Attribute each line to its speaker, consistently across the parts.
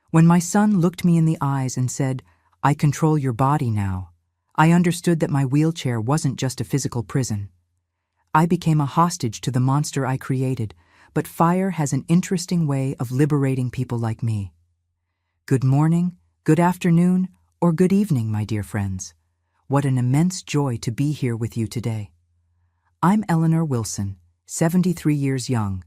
Speaker 1: When my son looked me in the eyes and said, "I control your body now," I understood that my wheelchair wasn't just a physical prison. I became a hostage to the monster I created, but fire has an interesting way of liberating people like me. Good morning, good afternoon, or good evening, my dear friends. What an immense joy to be here with you today. I'm Eleanor Wilson, 73 years young,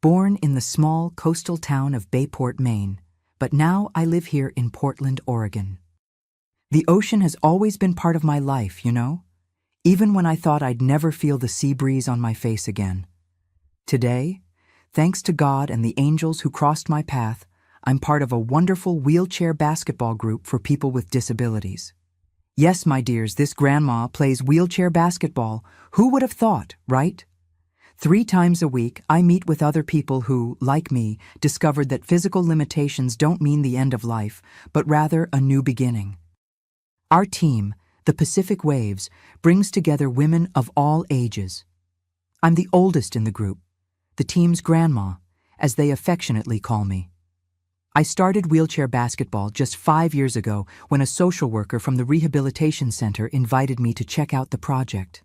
Speaker 1: born in the small coastal town of Bayport, Maine, but now I live here in Portland, Oregon. The ocean has always been part of my life, you know, even when I thought I'd never feel the sea breeze on my face again. Today, thanks to God and the angels who crossed my path, I'm part of a wonderful wheelchair basketball group for people with disabilities. Yes, my dears, this grandma plays wheelchair basketball. Who would have thought, right? 3 times a week, I meet with other people who, like me, discovered that physical limitations don't mean the end of life, but rather a new beginning. Our team, the Pacific Waves, brings together women of all ages. I'm the oldest in the group, the team's grandma, as they affectionately call me. I started wheelchair basketball just 5 years ago when a social worker from the rehabilitation center invited me to check out the project.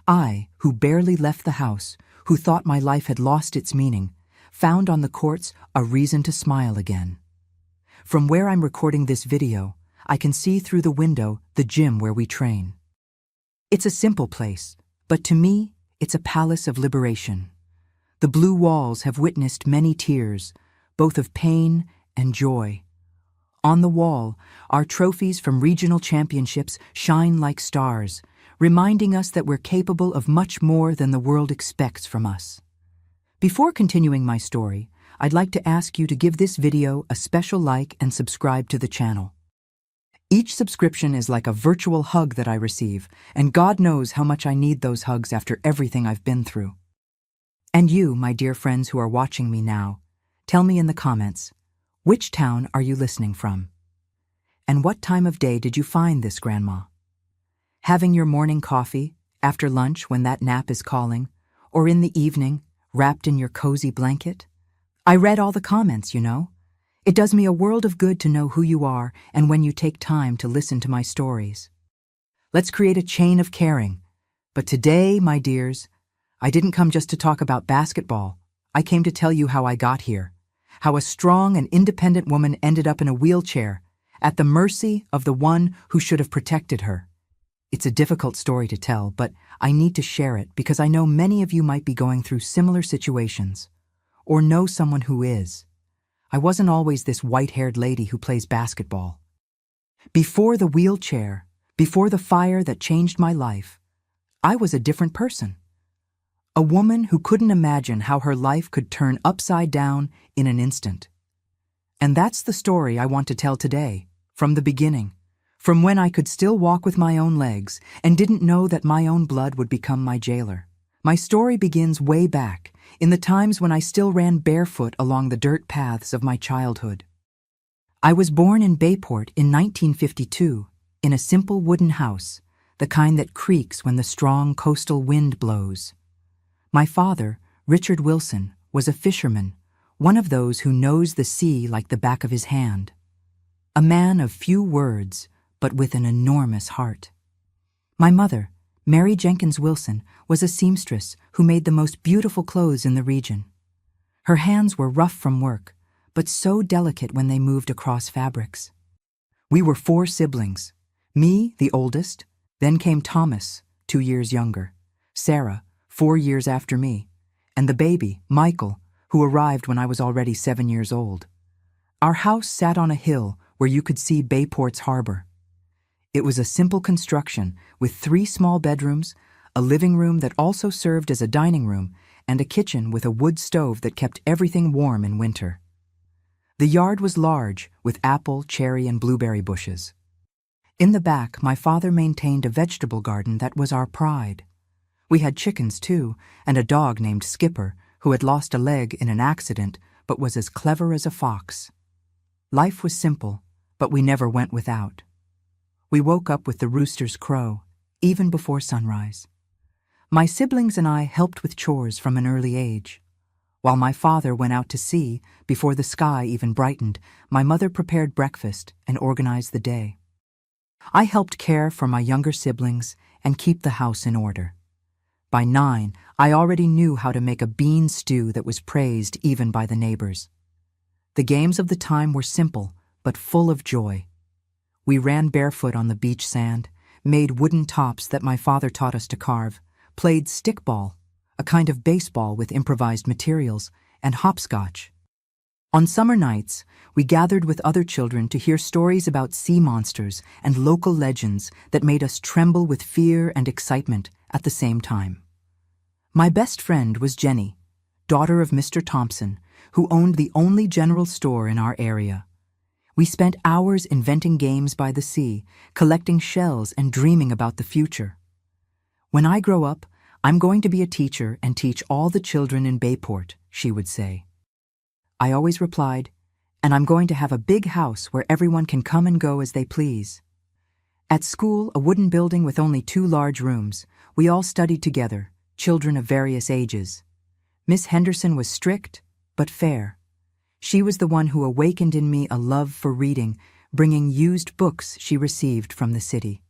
Speaker 1: I, who barely left the house, who thought my life had lost its meaning, found on the courts a reason to smile again. From where I'm recording this video, I can see through the window the gym where we train. It's a simple place, but to me, it's a palace of liberation. The blue walls have witnessed many tears, both of pain and joy. On the wall, our trophies from regional championships shine like stars, reminding us that we're capable of much more than the world expects from us. Before continuing my story, I'd like to ask you to give this video a special like and subscribe to the channel. Each subscription is like a virtual hug that I receive, and God knows how much I need those hugs after everything I've been through. And you, my dear friends who are watching me now, tell me in the comments, which town are you listening from? And what time of day did you find this grandma? Having your morning coffee, after lunch when that nap is calling, or in the evening, wrapped in your cozy blanket? I read all the comments, you know. It does me a world of good to know who you are and when you take time to listen to my stories. Let's create a chain of caring. But today, my dears, I didn't come just to talk about basketball. I came to tell you how I got here, how a strong and independent woman ended up in a wheelchair, at the mercy of the one who should have protected her. It's a difficult story to tell, but I need to share it because I know many of you might be going through similar situations, or know someone who is. I wasn't always this white-haired lady who plays basketball. Before the wheelchair, before the fire that changed my life, I was a different person. A woman who couldn't imagine how her life could turn upside down in an instant. And that's the story I want to tell today, from the beginning, from when I could still walk with my own legs and didn't know that my own blood would become my jailer. My story begins way back, in the times when I still ran barefoot along the dirt paths of my childhood. I was born in Bayport in 1952, in a simple wooden house, the kind that creaks when the strong coastal wind blows. My father, Richard Wilson, was a fisherman, one of those who knows the sea like the back of his hand. A man of few words, but with an enormous heart. My mother, Mary Jenkins Wilson, was a seamstress who made the most beautiful clothes in the region. Her hands were rough from work, but so delicate when they moved across fabrics. We were 4 siblings. Me, the oldest, then came Thomas, 2 years younger, Sarah, 4 years after me, and the baby, Michael, who arrived when I was already 7 years old. Our house sat on a hill where you could see Bayport's harbor. It was a simple construction with 3 small bedrooms, a living room that also served as a dining room, and a kitchen with a wood stove that kept everything warm in winter. The yard was large, with apple, cherry, and blueberry bushes. In the back, my father maintained a vegetable garden that was our pride. We had chickens, too, and a dog named Skipper, who had lost a leg in an accident but was as clever as a fox. Life was simple, but we never went without. We woke up with the rooster's crow, even before sunrise. My siblings and I helped with chores from an early age. While my father went out to sea, before the sky even brightened, my mother prepared breakfast and organized the day. I helped care for my younger siblings and keep the house in order. By 9, I already knew how to make a bean stew that was praised even by the neighbors. The games of the time were simple, but full of joy. We ran barefoot on the beach sand, made wooden tops that my father taught us to carve, played stickball, a kind of baseball with improvised materials, and hopscotch. On summer nights, we gathered with other children to hear stories about sea monsters and local legends that made us tremble with fear and excitement at the same time. My best friend was Jenny, daughter of Mr. Thompson, who owned the only general store in our area. We spent hours inventing games by the sea, collecting shells and dreaming about the future. "When I grow up, I'm going to be a teacher and teach all the children in Bayport," she would say. I always replied, "And I'm going to have a big house where everyone can come and go as they please." At school, a wooden building with only 2 large rooms, we all studied together, children of various ages. Miss Henderson was strict, but fair. She was the one who awakened in me a love for reading, bringing used books she received from the city.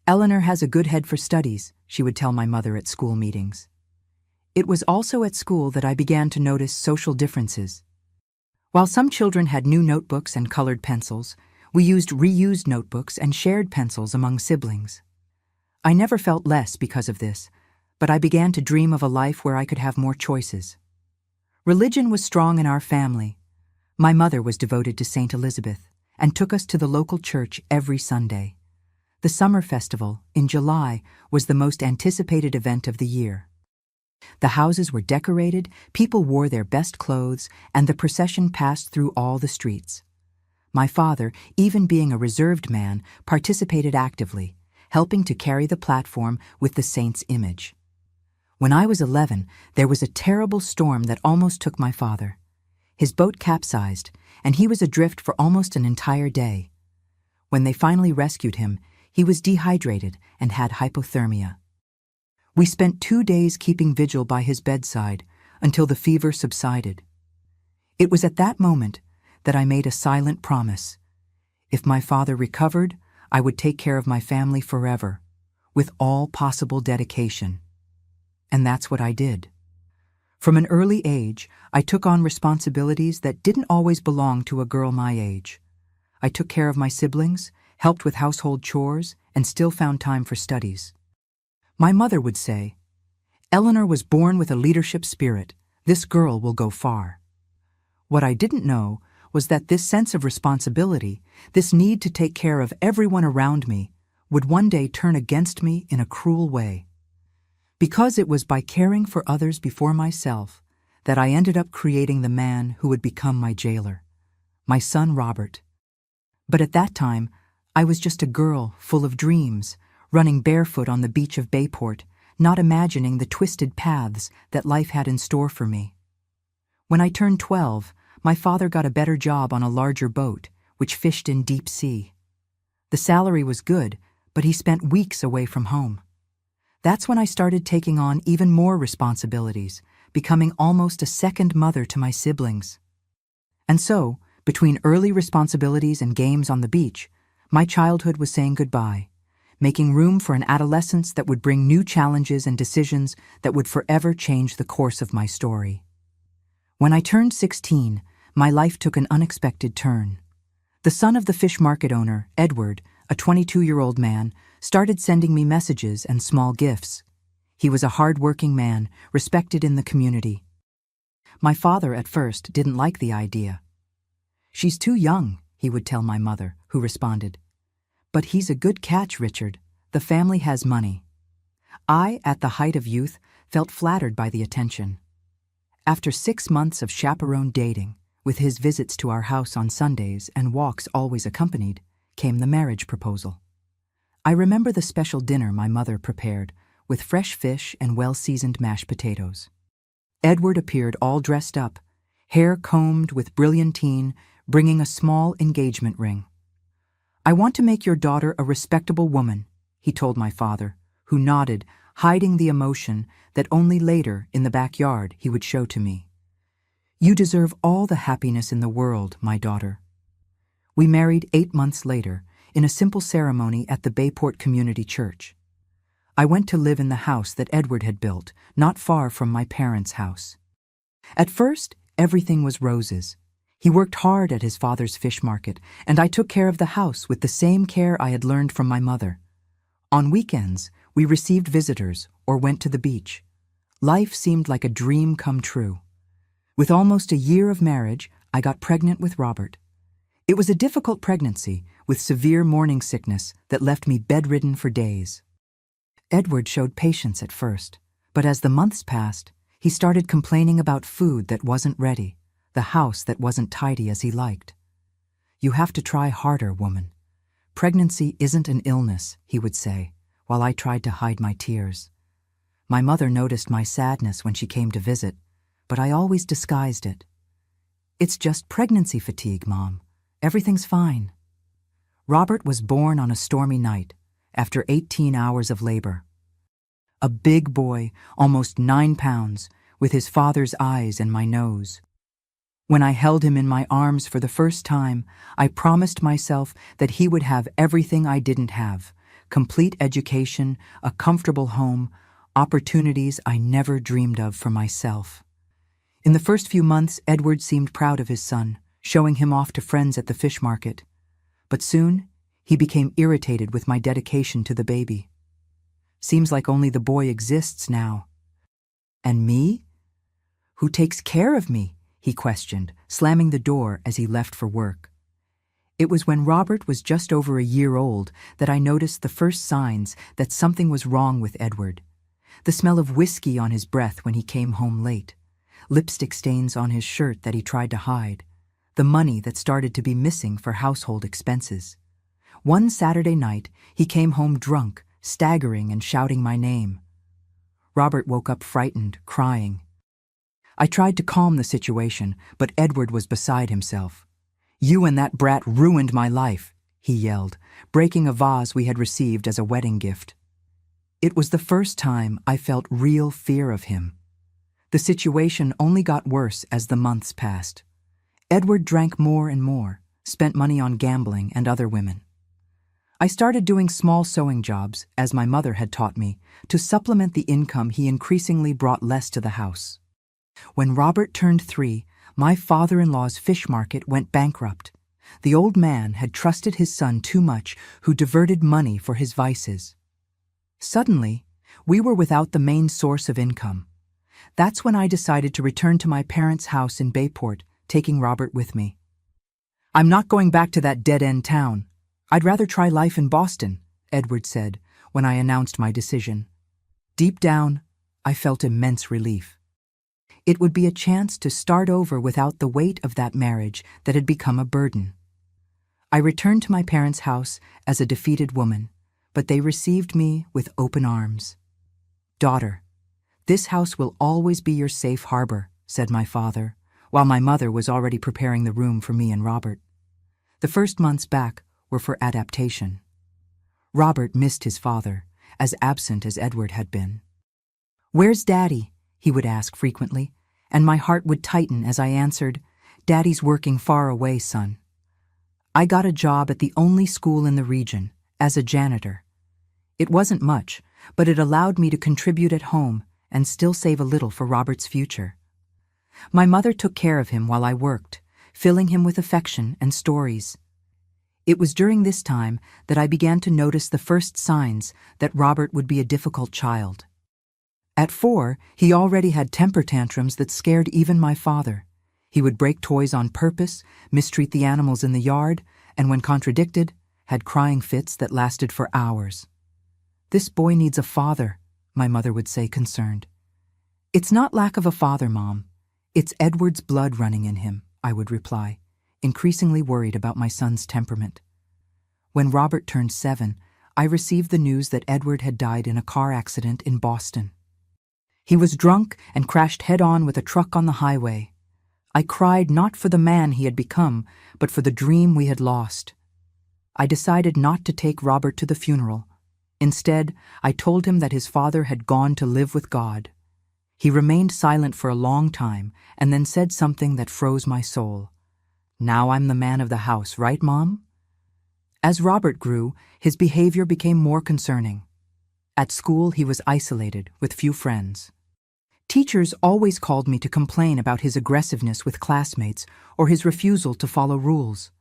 Speaker 1: "Eleanor has a good head for studies," she would tell my mother at school meetings. It was also at school that I began to notice social differences. While some children had new notebooks and colored pencils, we used reused notebooks and shared pencils among siblings. I never felt less because of this, but I began to dream of a life where I could have more choices. Religion was strong in our family. My mother was devoted to St. Elizabeth and took us to the local church every Sunday. The summer festival, in July, was the most anticipated event of the year. The houses were decorated, people wore their best clothes, and the procession passed through all the streets. My father, even being a reserved man, participated actively, helping to carry the platform with the saint's image. When I was 11, there was a terrible storm that almost took my father. His boat capsized, and he was adrift for almost an entire day. When they finally rescued him, he was dehydrated and had hypothermia. We spent 2 days keeping vigil by his bedside until the fever subsided. It was at that moment that I made a silent promise. If my father recovered, I would take care of my family forever, with all possible dedication. And that's what I did. From an early age, I took on responsibilities that didn't always belong to a girl my age. I took care of my siblings, helped with household chores, and still found time for studies. My mother would say, "Eleanor was born with a leadership spirit. This girl will go far." What I didn't know was that this sense of responsibility, this need to take care of everyone around me, would one day turn against me in a cruel way. Because it was by caring for others before myself that I ended up creating the man who would become my jailer, my son Robert. But at that time, I was just a girl full of dreams, running barefoot on the beach of Bayport, not imagining the twisted paths that life had in store for me. When I turned 12, my father got a better job on a larger boat, which fished in deep sea. The salary was good, but he spent weeks away from home. That's when I started taking on even more responsibilities, becoming almost a second mother to my siblings. And so, between early responsibilities and games on the beach, my childhood was saying goodbye, making room for an adolescence that would bring new challenges and decisions that would forever change the course of my story. When I turned 16, my life took an unexpected turn. The son of the fish market owner, Edward, a 22-year-old man, started sending me messages and small gifts. He was a hard-working man, respected in the community. My father, at first, didn't like the idea. "She's too young," he would tell my mother, who responded, "But he's a good catch, Richard. The family has money." I, at the height of youth, felt flattered by the attention. After 6 months of chaperone dating, with his visits to our house on Sundays and walks always accompanied, came the marriage proposal. I remember the special dinner my mother prepared, with fresh fish and well-seasoned mashed potatoes. Edward appeared all dressed up, hair combed with brilliantine, bringing a small engagement ring. "I want to make your daughter a respectable woman," he told my father, who nodded, hiding the emotion that only later, in the backyard, he would show to me. You deserve all the happiness in the world, my daughter. We married 8 months later, in a simple ceremony at the Bayport Community Church. I went to live in the house that Edward had built, not far from my parents' house. At first, everything was roses. He worked hard at his father's fish market, and I took care of the house with the same care I had learned from my mother. On weekends, we received visitors or went to the beach. Life seemed like a dream come true. With almost a year of marriage, I got pregnant with Robert. It was a difficult pregnancy with severe morning sickness that left me bedridden for days. Edward showed patience at first, but as the months passed, he started complaining about food that wasn't ready, the house that wasn't tidy as he liked. "You have to try harder, woman. Pregnancy isn't an illness," he would say, while I tried to hide my tears. My mother noticed my sadness when she came to visit, but I always disguised it. "It's just pregnancy fatigue, Mom. Everything's fine." Robert was born on a stormy night, after 18 hours of labor. A big boy, almost 9 pounds, with his father's eyes and my nose. When I held him in my arms for the first time, I promised myself that he would have everything I didn't have: complete education, a comfortable home, opportunities I never dreamed of for myself. In the first few months, Edward seemed proud of his son, showing him off to friends at the fish market. But soon, he became irritated with my dedication to the baby. "Seems like only the boy exists now." "And me? Who takes care of me?" he questioned, slamming the door as he left for work. It was when Robert was just over a year old that I noticed the first signs that something was wrong with Edward. The smell of whiskey on his breath when he came home late, lipstick stains on his shirt that he tried to hide, the money that started to be missing for household expenses. One Saturday night, he came home drunk, staggering and shouting my name. Robert woke up frightened, crying. I tried to calm the situation, but Edward was beside himself. "You and that brat ruined my life," he yelled, breaking a vase we had received as a wedding gift. It was the first time I felt real fear of him. The situation only got worse as the months passed. Edward drank more and more, spent money on gambling and other women. I started doing small sewing jobs, as my mother had taught me, to supplement the income he increasingly brought less to the house. When Robert turned 3, my father-in-law's fish market went bankrupt. The old man had trusted his son too much, who diverted money for his vices. Suddenly, we were without the main source of income. That's when I decided to return to my parents' house in Bayport, taking Robert with me. "I'm not going back to that dead-end town. I'd rather try life in Boston," Edward said when I announced my decision. Deep down, I felt immense relief. It would be a chance to start over without the weight of that marriage that had become a burden. I returned to my parents' house as a defeated woman, but they received me with open arms. "Daughter, this house will always be your safe harbor," said my father, while my mother was already preparing the room for me and Robert. The first months back were for adaptation. Robert missed his father, as absent as Edward had been. "Where's Daddy?" he would ask frequently, and my heart would tighten as I answered, "Daddy's working far away, son." I got a job at the only school in the region, as a janitor. It wasn't much, but it allowed me to contribute at home and still save a little for Robert's future. My mother took care of him while I worked, filling him with affection and stories. It was during this time that I began to notice the first signs that Robert would be a difficult child. At 4, he already had temper tantrums that scared even my father. He would break toys on purpose, mistreat the animals in the yard, and when contradicted, had crying fits that lasted for hours. "This boy needs a father," my mother would say, concerned. "It's not lack of a father, Mom. It's Edward's blood running in him," I would reply, increasingly worried about my son's temperament. When Robert turned 7, I received the news that Edward had died in a car accident in Boston. He was drunk and crashed head-on with a truck on the highway. I cried not for the man he had become, but for the dream we had lost. I decided not to take Robert to the funeral. Instead, I told him that his father had gone to live with God. He remained silent for a long time and then said something that froze my soul. "Now I'm the man of the house, right, Mom?" As Robert grew, his behavior became more concerning. At school, he was isolated, with few friends. Teachers always called me to complain about his aggressiveness with classmates or his refusal to follow rules.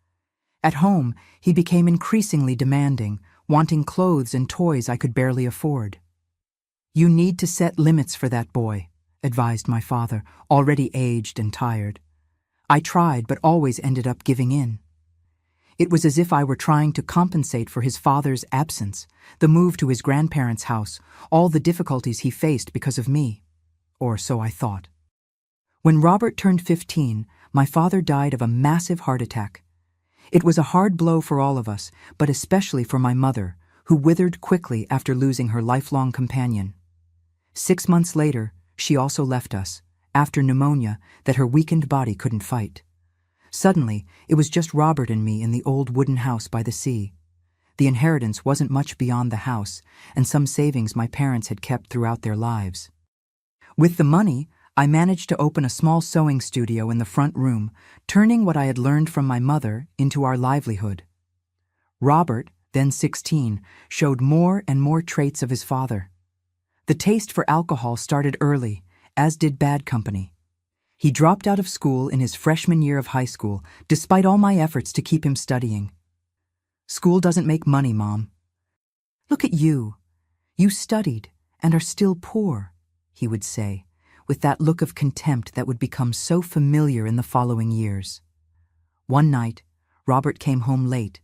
Speaker 1: At home, he became increasingly demanding, wanting clothes and toys I could barely afford. "You need to set limits for that boy," advised my father, already aged and tired. I tried, but always ended up giving in. It was as if I were trying to compensate for his father's absence, the move to his grandparents' house, all the difficulties he faced because of me. Or so I thought. When Robert turned 15, my father died of a massive heart attack. It was a hard blow for all of us, but especially for my mother, who withered quickly after losing her lifelong companion. 6 months later, she also left us, after pneumonia that her weakened body couldn't fight. Suddenly, it was just Robert and me in the old wooden house by the sea. The inheritance wasn't much beyond the house, and some savings my parents had kept throughout their lives. With the money, I managed to open a small sewing studio in the front room, turning what I had learned from my mother into our livelihood. Robert, then 16, showed more and more traits of his father. The taste for alcohol started early, as did bad company. He dropped out of school in his freshman year of high school, despite all my efforts to keep him studying. "School doesn't make money, Mom." "Look at you. You studied and are still poor," he would say, with that look of contempt that would become so familiar in the following years. One night, Robert came home late,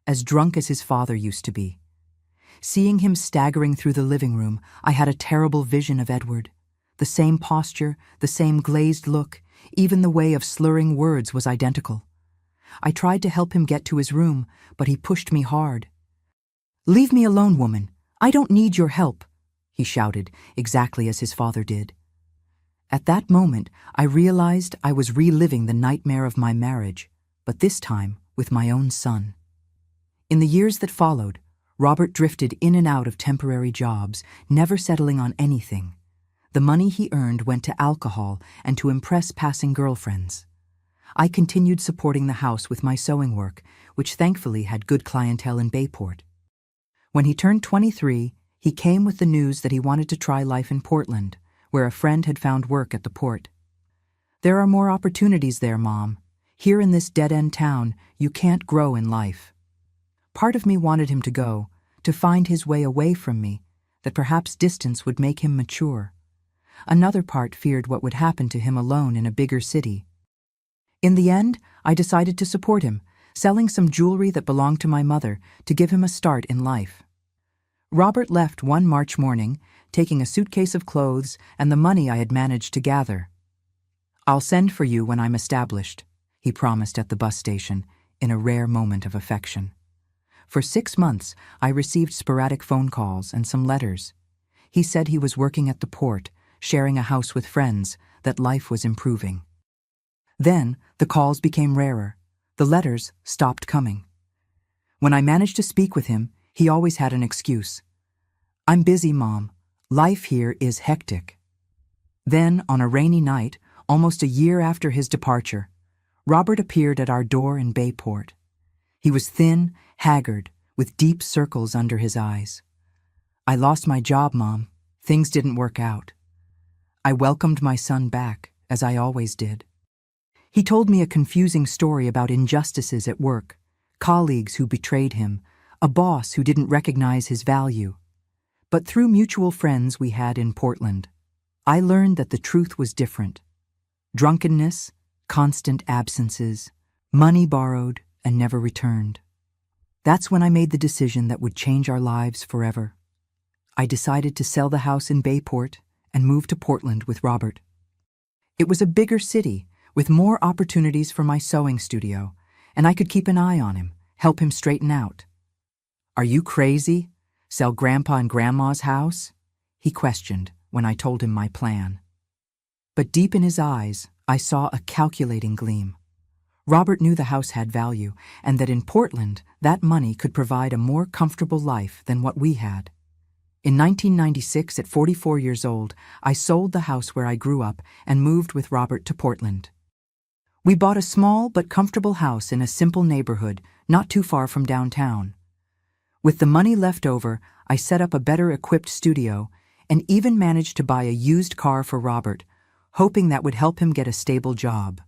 Speaker 1: as drunk as his father used to be. Seeing him staggering through the living room, I had a terrible vision of Edward. The same posture, the same glazed look, even the way of slurring words was identical. I tried to help him get to his room, but he pushed me hard. "Leave me alone, woman. I don't need your help," he shouted, exactly as his father did. At that moment, I realized I was reliving the nightmare of my marriage, but this time with my own son. In the years that followed, Robert drifted in and out of temporary jobs, never settling on anything. The money he earned went to alcohol and to impress passing girlfriends. I continued supporting the house with my sewing work, which thankfully had good clientele in Bayport. When he turned 23, he came with the news that he wanted to try life in Portland, where a friend had found work at the port. "There are more opportunities there, Mom. Here in this dead-end town, you can't grow in life." Part of me wanted him to go, to find his way away from me, that perhaps distance would make him mature. Another part feared what would happen to him alone in a bigger city. In the end, I decided to support him, selling some jewelry that belonged to my mother to give him a start in life. Robert left one March morning, taking a suitcase of clothes and the money I had managed to gather. "I'll send for you when I'm established," he promised at the bus station, in a rare moment of affection. For 6 months, I received sporadic phone calls and some letters. He said he was working at the port, sharing a house with friends, that life was improving. Then, the calls became rarer. The letters stopped coming. When I managed to speak with him, he always had an excuse. "I'm busy, Mom. Life here is hectic." Then, on a rainy night, almost a year after his departure, Robert appeared at our door in Bayport. He was thin, haggard, with deep circles under his eyes. "I lost my job, Mom. Things didn't work out." I welcomed my son back, as I always did. He told me a confusing story about injustices at work, colleagues who betrayed him, a boss who didn't recognize his value. But through mutual friends we had in Portland, I learned that the truth was different. Drunkenness, constant absences, money borrowed and never returned. That's when I made the decision that would change our lives forever. I decided to sell the house in Bayport and move to Portland with Robert. It was a bigger city, with more opportunities for my sewing studio, and I could keep an eye on him, help him straighten out. "Are you crazy? Sell Grandpa and Grandma's house?" he questioned when I told him my plan. But deep in his eyes, I saw a calculating gleam. Robert knew the house had value, and that in Portland, that money could provide a more comfortable life than what we had. In 1996, at 44 years old, I sold the house where I grew up and moved with Robert to Portland. We bought a small but comfortable house in a simple neighborhood, not too far from downtown. With the money left over, I set up a better-equipped studio and even managed to buy a used car for Robert, hoping that would help him get a stable job.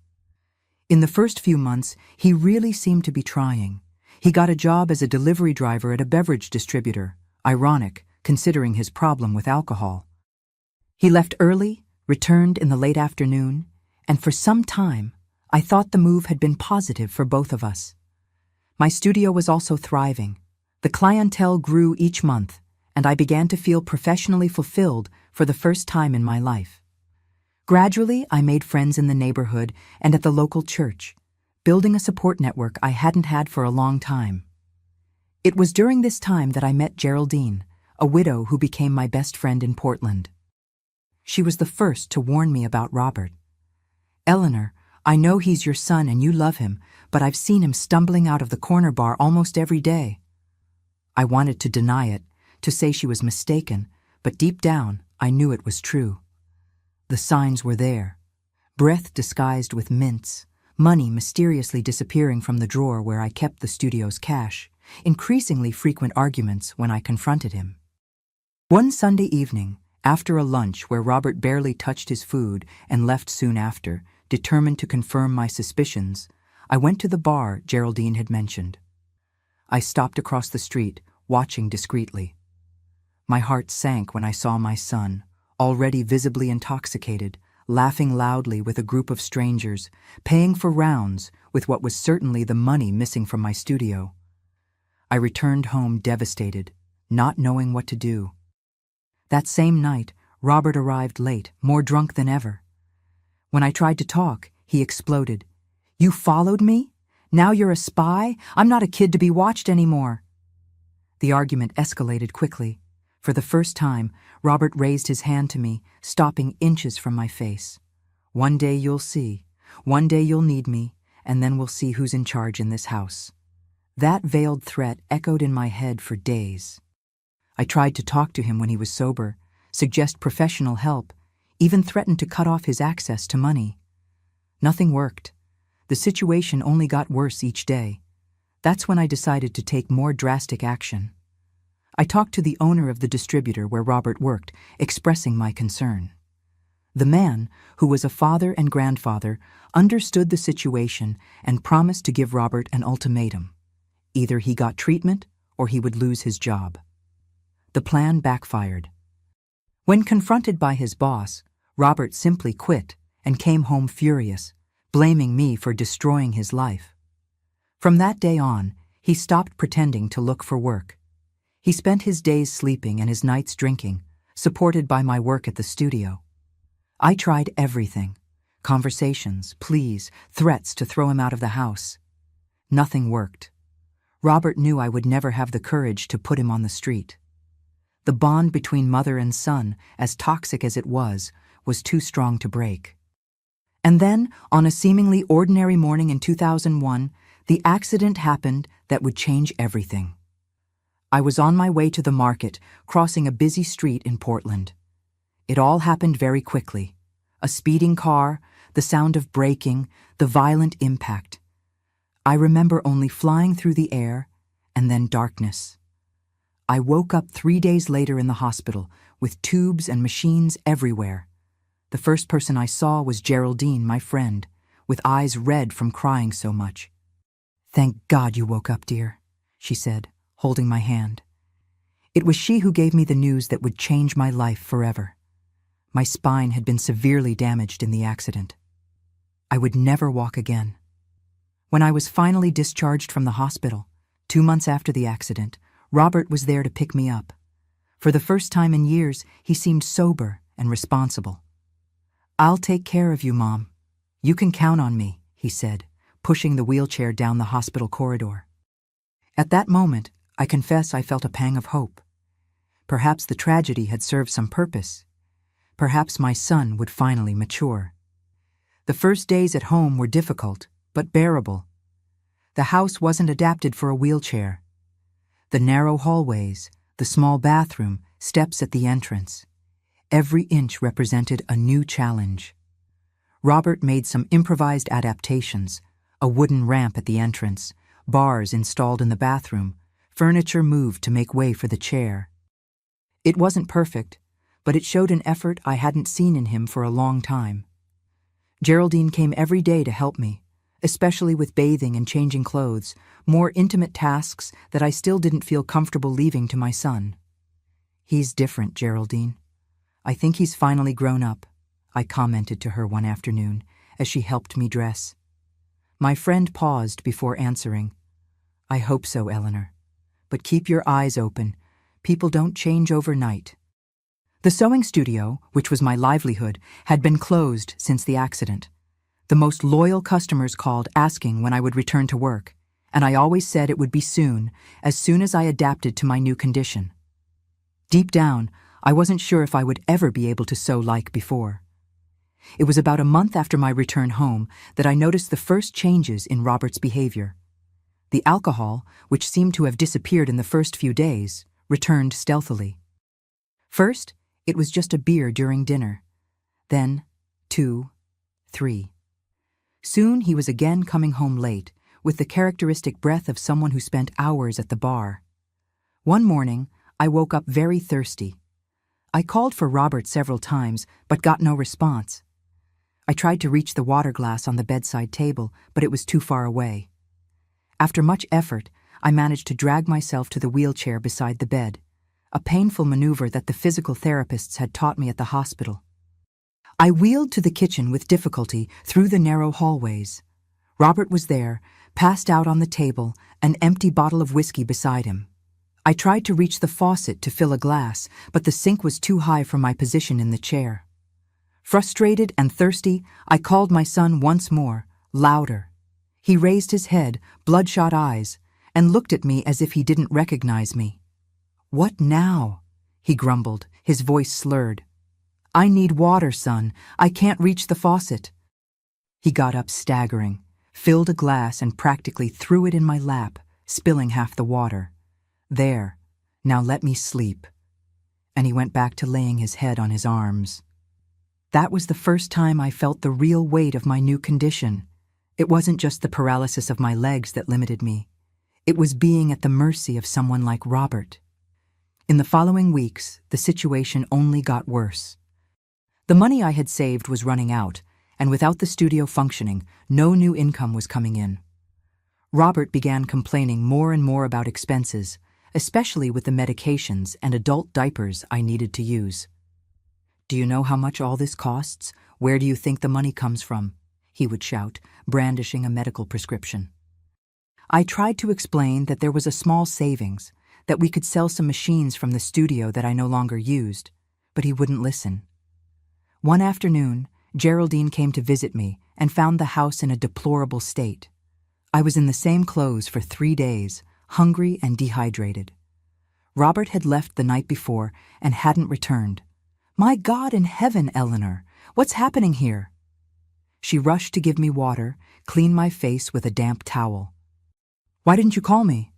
Speaker 1: In the first few months, he really seemed to be trying. He got a job as a delivery driver at a beverage distributor, ironic, considering his problem with alcohol. He left early, returned in the late afternoon, and for some time, I thought the move had been positive for both of us. My studio was also thriving. The clientele grew each month, and I began to feel professionally fulfilled for the first time in my life. Gradually, I made friends in the neighborhood and at the local church, building a support network I hadn't had for a long time. It was during this time that I met Geraldine, a widow who became my best friend in Portland. She was the first to warn me about Robert. "Eleanor, I know he's your son and you love him, but I've seen him stumbling out of the corner bar almost every day." I wanted to deny it, to say she was mistaken, but deep down, I knew it was true. The signs were there. Breath disguised with mints, money mysteriously disappearing from the drawer where I kept the studio's cash, increasingly frequent arguments when I confronted him. One Sunday evening, after a lunch where Robert barely touched his food and left soon after, determined to confirm my suspicions, I went to the bar Geraldine had mentioned. I stopped across the street, watching discreetly. My heart sank when I saw my son, already visibly intoxicated, laughing loudly with a group of strangers, paying for rounds with what was certainly the money missing from my studio. I returned home devastated, not knowing what to do. That same night, Robert arrived late, more drunk than ever. When I tried to talk, he exploded. "You followed me? Now you're a spy? I'm not a kid to be watched anymore." The argument escalated quickly. For the first time, Robert raised his hand to me, stopping inches from my face. "One day you'll see. One day you'll need me, and then we'll see who's in charge in this house." That veiled threat echoed in my head for days. I tried to talk to him when he was sober, suggest professional help, even threatened to cut off his access to money. Nothing worked. The situation only got worse each day. That's when I decided to take more drastic action. I talked to the owner of the distributor where Robert worked, expressing my concern. The man, who was a father and grandfather, understood the situation and promised to give Robert an ultimatum. Either he got treatment or he would lose his job. The plan backfired. When confronted by his boss, Robert simply quit and came home furious, blaming me for destroying his life. From that day on, he stopped pretending to look for work. He spent his days sleeping and his nights drinking, supported by my work at the studio. I tried everything: conversations, pleas, threats to throw him out of the house. Nothing worked. Robert knew I would never have the courage to put him on the street. The bond between mother and son, as toxic as it was too strong to break. And then, on a seemingly ordinary morning in 2001, the accident happened that would change everything. I was on my way to the market, crossing a busy street in Portland. It all happened very quickly. A speeding car, the sound of braking, the violent impact. I remember only flying through the air, and then darkness. I woke up 3 days later in the hospital, with tubes and machines everywhere. The first person I saw was Geraldine, my friend, with eyes red from crying so much. "Thank God you woke up, dear," she said, holding my hand. It was she who gave me the news that would change my life forever. My spine had been severely damaged in the accident. I would never walk again. When I was finally discharged from the hospital, 2 months after the accident, Robert was there to pick me up. For the first time in years, he seemed sober and responsible. "I'll take care of you, Mom. You can count on me," he said, pushing the wheelchair down the hospital corridor. At that moment, I confess I felt a pang of hope. Perhaps the tragedy had served some purpose. Perhaps my son would finally mature. The first days at home were difficult, but bearable. The house wasn't adapted for a wheelchair. The narrow hallways, the small bathroom, steps at the entrance. Every inch represented a new challenge. Robert made some improvised adaptations, a wooden ramp at the entrance, bars installed in the bathroom, furniture moved to make way for the chair. It wasn't perfect, but it showed an effort I hadn't seen in him for a long time. Geraldine came every day to help me, especially with bathing and changing clothes, more intimate tasks that I still didn't feel comfortable leaving to my son. "He's different, Geraldine. I think he's finally grown up," I commented to her one afternoon as she helped me dress. My friend paused before answering. "I hope so, Eleanor. But keep your eyes open. People don't change overnight." The sewing studio, which was my livelihood, had been closed since the accident. The most loyal customers called asking when I would return to work, and I always said it would be soon as I adapted to my new condition. Deep down, I wasn't sure if I would ever be able to sew like before. It was about a month after my return home that I noticed the first changes in Robert's behavior. The alcohol, which seemed to have disappeared in the first few days, returned stealthily. First, it was just a beer during dinner. Then, 2, 3. Soon he was again coming home late, with the characteristic breath of someone who spent hours at the bar. One morning, I woke up very thirsty. I called for Robert several times, but got no response. I tried to reach the water glass on the bedside table, but it was too far away. After much effort, I managed to drag myself to the wheelchair beside the bed, a painful maneuver that the physical therapists had taught me at the hospital. I wheeled to the kitchen with difficulty through the narrow hallways. Robert was there, passed out on the table, an empty bottle of whiskey beside him. I tried to reach the faucet to fill a glass, but the sink was too high for my position in the chair. Frustrated and thirsty, I called my son once more, louder. He raised his head, bloodshot eyes, and looked at me as if he didn't recognize me. "What now?" he grumbled, his voice slurred. "I need water, son. I can't reach the faucet." He got up staggering, filled a glass and practically threw it in my lap, spilling half the water. "There, now let me sleep." And he went back to laying his head on his arms. That was the first time I felt the real weight of my new condition. It wasn't just the paralysis of my legs that limited me. It was being at the mercy of someone like Robert. In the following weeks, the situation only got worse. The money I had saved was running out, and without the studio functioning, no new income was coming in. Robert began complaining more and more about expenses, especially with the medications and adult diapers I needed to use. "Do you know how much all this costs? Where do you think the money comes from?" he would shout, brandishing a medical prescription. I tried to explain that there was a small savings, that we could sell some machines from the studio that I no longer used, but he wouldn't listen. One afternoon, Geraldine came to visit me and found the house in a deplorable state. I was in the same clothes for 3 days, hungry and dehydrated. Robert had left the night before and hadn't returned. "My God in heaven, Eleanor, what's happening here?" She rushed to give me water, clean my face with a damp towel. "Why didn't you call me?"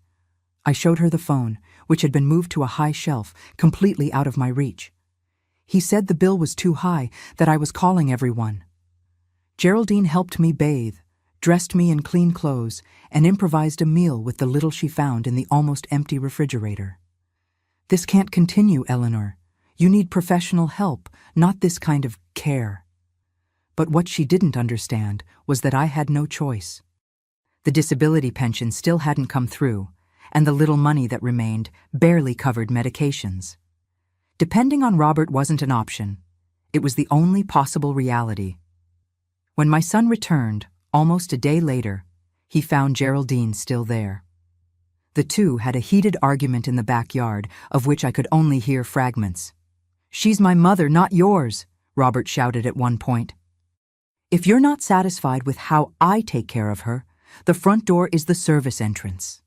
Speaker 1: I showed her the phone, which had been moved to a high shelf, completely out of my reach. "He said the bill was too high, that I was calling everyone." Geraldine helped me bathe, dressed me in clean clothes, and improvised a meal with the little she found in the almost empty refrigerator. "This can't continue, Eleanor. You need professional help, not this kind of care." But what she didn't understand was that I had no choice. The disability pension still hadn't come through, and the little money that remained barely covered medications. Depending on Robert wasn't an option. It was the only possible reality. When my son returned, almost a day later, he found Geraldine still there. The two had a heated argument in the backyard, of which I could only hear fragments. "She's my mother, not yours," Robert shouted at one point. "If you're not satisfied with how I take care of her, the front door is the service entrance."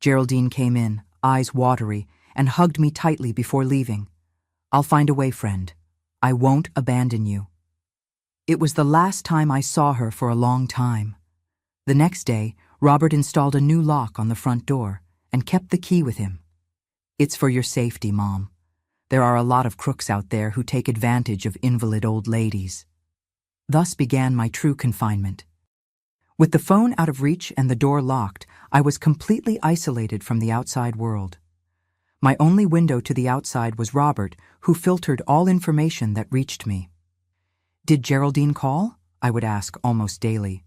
Speaker 1: Geraldine came in, eyes watery, and hugged me tightly before leaving. "I'll find a way, friend. I won't abandon you." It was the last time I saw her for a long time. The next day, Robert installed a new lock on the front door and kept the key with him. "It's for your safety, Mom. There are a lot of crooks out there who take advantage of invalid old ladies. Thus began my true confinement. With the phone out of reach and the door locked, I was completely isolated from the outside world. My only window to the outside was Robert, who filtered all information that reached me. "Did Geraldine call?" I would ask almost daily.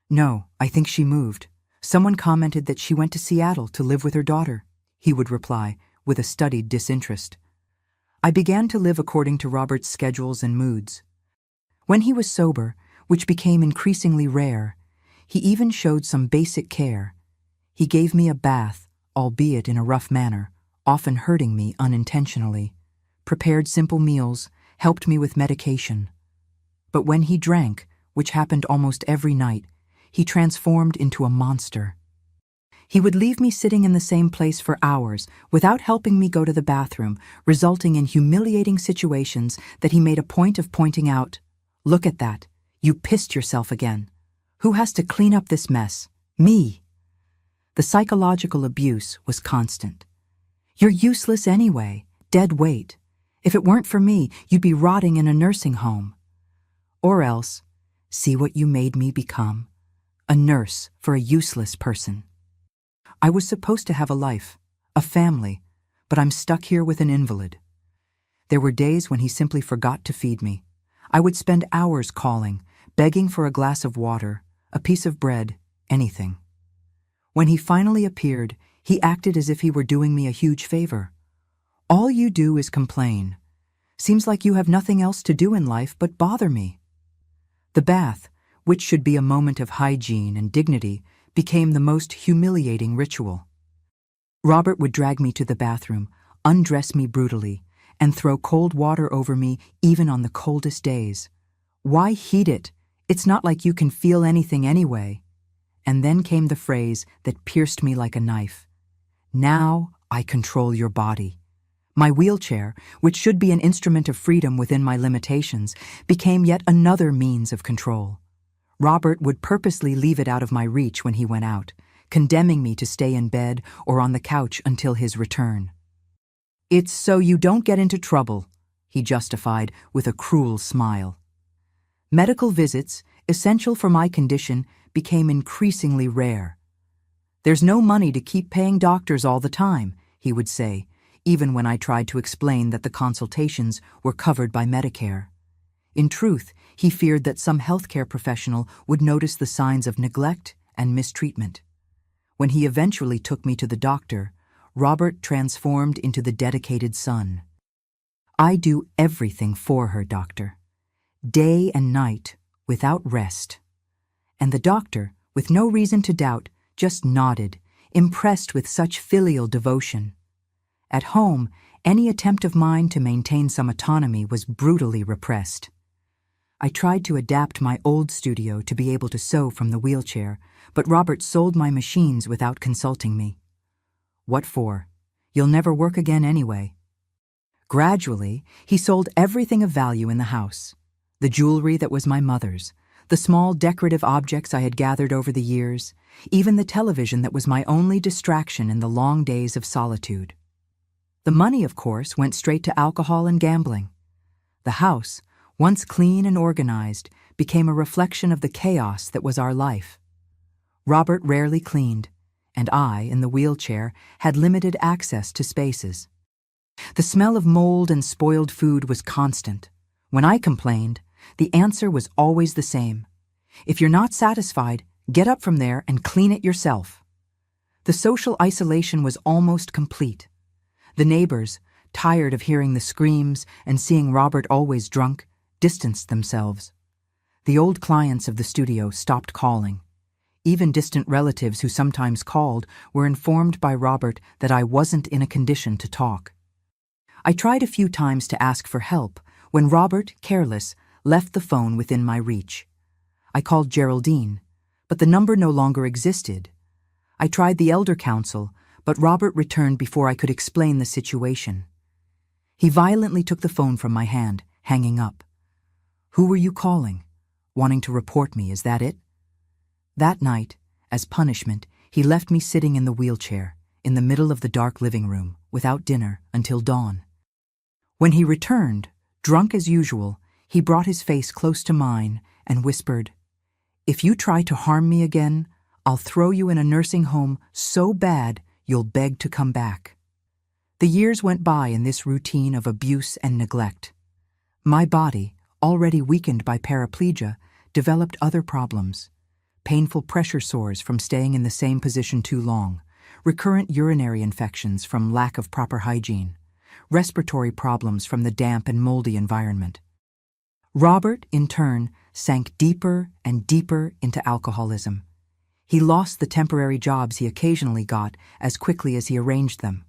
Speaker 1: "No, I think she moved. Someone commented that she went to Seattle to live with her daughter," he would reply, with a studied disinterest. I began to live according to Robert's schedules and moods. When he was sober, which became increasingly rare, he even showed some basic care. He gave me a bath, albeit in a rough manner, often hurting me unintentionally, prepared simple meals, helped me with medication. But when he drank, which happened almost every night, he transformed into a monster. He would leave me sitting in the same place for hours without helping me go to the bathroom, resulting in humiliating situations that he made a point of pointing out. "Look at that. You pissed yourself again. Who has to clean up this mess? Me." The psychological abuse was constant. "You're useless anyway, dead weight. If it weren't for me, you'd be rotting in a nursing home." Or else, "See what you made me become. A nurse for a useless person." I was supposed to have a life, a family, but I'm stuck here with an invalid. There were days when he simply forgot to feed me. I would spend hours calling, begging for a glass of water, a piece of bread, anything. When he finally appeared, he acted as if he were doing me a huge favor. "All you do is complain. Seems like you have nothing else to do in life but bother me." The bath, which should be a moment of hygiene and dignity, became the most humiliating ritual. Robert would drag me to the bathroom, undress me brutally, and throw cold water over me even on the coldest days. "Why heat it? It's not like you can feel anything anyway." And then came the phrase that pierced me like a knife. "Now I control your body." My wheelchair, which should be an instrument of freedom within my limitations, became yet another means of control. Robert would purposely leave it out of my reach when he went out, condemning me to stay in bed or on the couch until his return. "It's so you don't get into trouble," he justified with a cruel smile. Medical visits, essential for my condition, became increasingly rare. "There's no money to keep paying doctors all the time," he would say, even when I tried to explain that the consultations were covered by Medicare. In truth, he feared that some healthcare professional would notice the signs of neglect and mistreatment. When he eventually took me to the doctor, Robert transformed into the dedicated son. "I do everything for her, doctor. Day and night, without rest." And the doctor, with no reason to doubt, just nodded, impressed with such filial devotion. At home, any attempt of mine to maintain some autonomy was brutally repressed. I tried to adapt my old studio to be able to sew from the wheelchair, but Robert sold my machines without consulting me. "What for? You'll never work again anyway." Gradually, he sold everything of value in the house. The jewelry that was my mother's, the small decorative objects I had gathered over the years, even the television that was my only distraction in the long days of solitude. The money, of course, went straight to alcohol and gambling. The house, once clean and organized, became a reflection of the chaos that was our life. Robert rarely cleaned, and I, in the wheelchair, had limited access to spaces. The smell of mold and spoiled food was constant. When I complained, the answer was always the same. "If you're not satisfied, get up from there and clean it yourself." The social isolation was almost complete. The neighbors, tired of hearing the screams and seeing Robert always drunk, distanced themselves. The old clients of the studio stopped calling. Even distant relatives who sometimes called were informed by Robert that I wasn't in a condition to talk. I tried a few times to ask for help when Robert, careless, left the phone within my reach. I called Geraldine, but the number no longer existed. I tried the Elder Council, but Robert returned before I could explain the situation. He violently took the phone from my hand, hanging up. "Who were you calling? Wanting to report me, is that it?" That night, as punishment, he left me sitting in the wheelchair, in the middle of the dark living room, without dinner, until dawn. When he returned, drunk as usual, he brought his face close to mine and whispered, "If you try to harm me again, I'll throw you in a nursing home so bad you'll beg to come back." The years went by in this routine of abuse and neglect. My body, already weakened by paraplegia, developed other problems. Painful pressure sores from staying in the same position too long, recurrent urinary infections from lack of proper hygiene, respiratory problems from the damp and moldy environment. Robert, in turn, sank deeper and deeper into alcoholism. He lost the temporary jobs he occasionally got as quickly as he arranged them.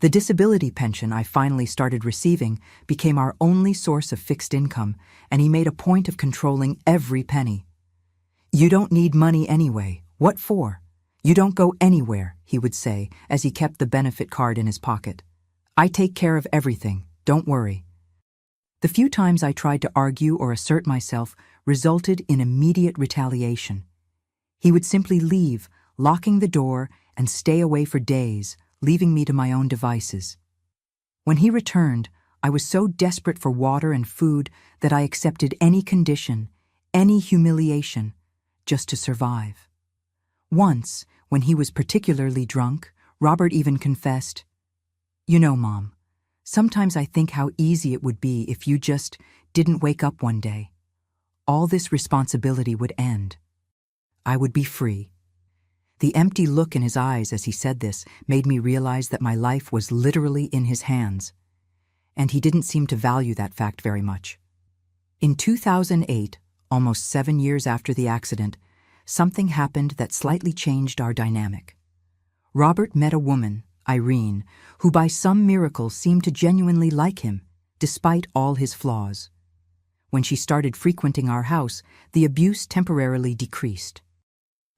Speaker 1: The disability pension I finally started receiving became our only source of fixed income, and he made a point of controlling every penny. "You don't need money anyway. What for? You don't go anywhere," he would say as he kept the benefit card in his pocket. "I take care of everything. Don't worry." The few times I tried to argue or assert myself resulted in immediate retaliation. He would simply leave, locking the door, and stay away for days, leaving me to my own devices. When he returned, I was so desperate for water and food that I accepted any condition, any humiliation, just to survive. Once, when he was particularly drunk, Robert even confessed, "You know, Mom, sometimes I think how easy it would be if you just didn't wake up one day. All this responsibility would end. I would be free." The empty look in his eyes as he said this made me realize that my life was literally in his hands, and he didn't seem to value that fact very much. In 2008, almost 7 years after the accident, something happened that slightly changed our dynamic. Robert met a woman, Irene, who by some miracle seemed to genuinely like him, despite all his flaws. When she started frequenting our house, the abuse temporarily decreased.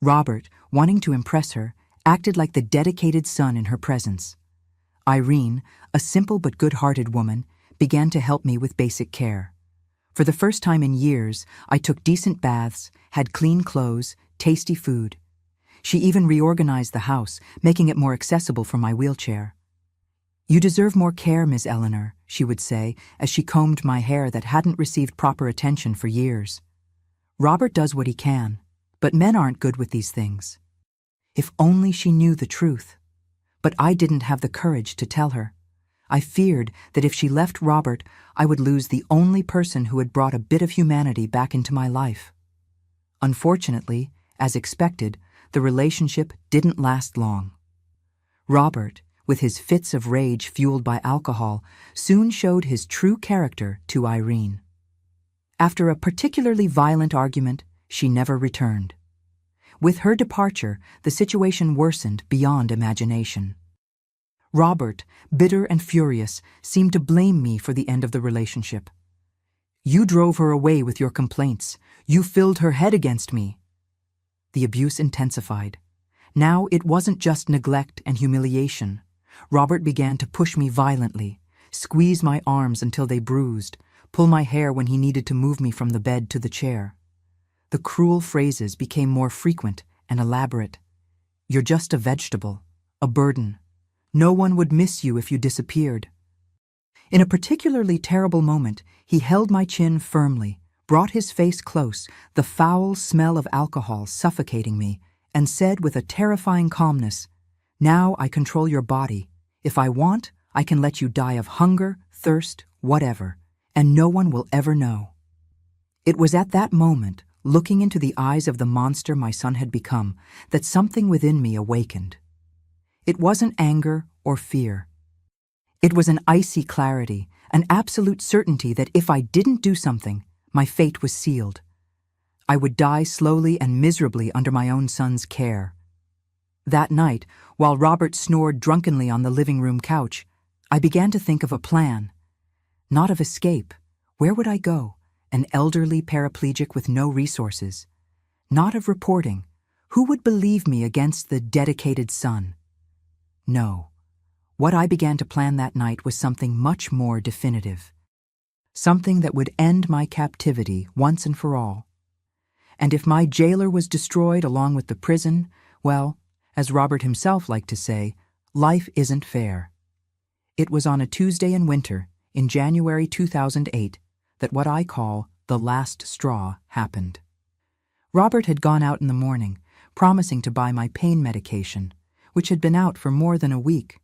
Speaker 1: Robert, wanting to impress her, acted like the dedicated son in her presence. Irene, a simple but good-hearted woman, began to help me with basic care. For the first time in years, I took decent baths, had clean clothes, tasty food. She even reorganized the house, making it more accessible for my wheelchair. "You deserve more care, Ms. Eleanor," she would say as she combed my hair that hadn't received proper attention for years. "Robert does what he can, but men aren't good with these things." If only she knew the truth. But I didn't have the courage to tell her. I feared that if she left Robert, I would lose the only person who had brought a bit of humanity back into my life. Unfortunately, as expected, the relationship didn't last long. Robert, with his fits of rage fueled by alcohol, soon showed his true character to Irene. After a particularly violent argument, she never returned. With her departure, the situation worsened beyond imagination. Robert, bitter and furious, seemed to blame me for the end of the relationship. "You drove her away with your complaints. You filled her head against me." The abuse intensified. Now it wasn't just neglect and humiliation. Robert began to push me violently, squeeze my arms until they bruised, pull my hair when he needed to move me from the bed to the chair. The cruel phrases became more frequent and elaborate. "You're just a vegetable, a burden. No one would miss you if you disappeared." In a particularly terrible moment, he held my chin firmly, brought his face close, the foul smell of alcohol suffocating me, and said with a terrifying calmness, "Now I control your body. If I want, I can let you die of hunger, thirst, whatever, and no one will ever know." It was at that moment, looking into the eyes of the monster my son had become, that something within me awakened. It wasn't anger or fear. It was an icy clarity, an absolute certainty that if I didn't do something, my fate was sealed. I would die slowly and miserably under my own son's care. That night, while Robert snored drunkenly on the living room couch, I began to think of a plan. Not of escape. Where would I go? An elderly paraplegic with no resources. Not of reporting. Who would believe me against the dedicated son? No. What I began to plan that night was something much more definitive. Something that would end my captivity once and for all. And if my jailer was destroyed along with the prison, well, as Robert himself liked to say, life isn't fair. It was on a Tuesday in winter, in January 2008, that what I call the last straw happened. Robert had gone out in the morning, promising to buy my pain medication, which had been out for more than a week.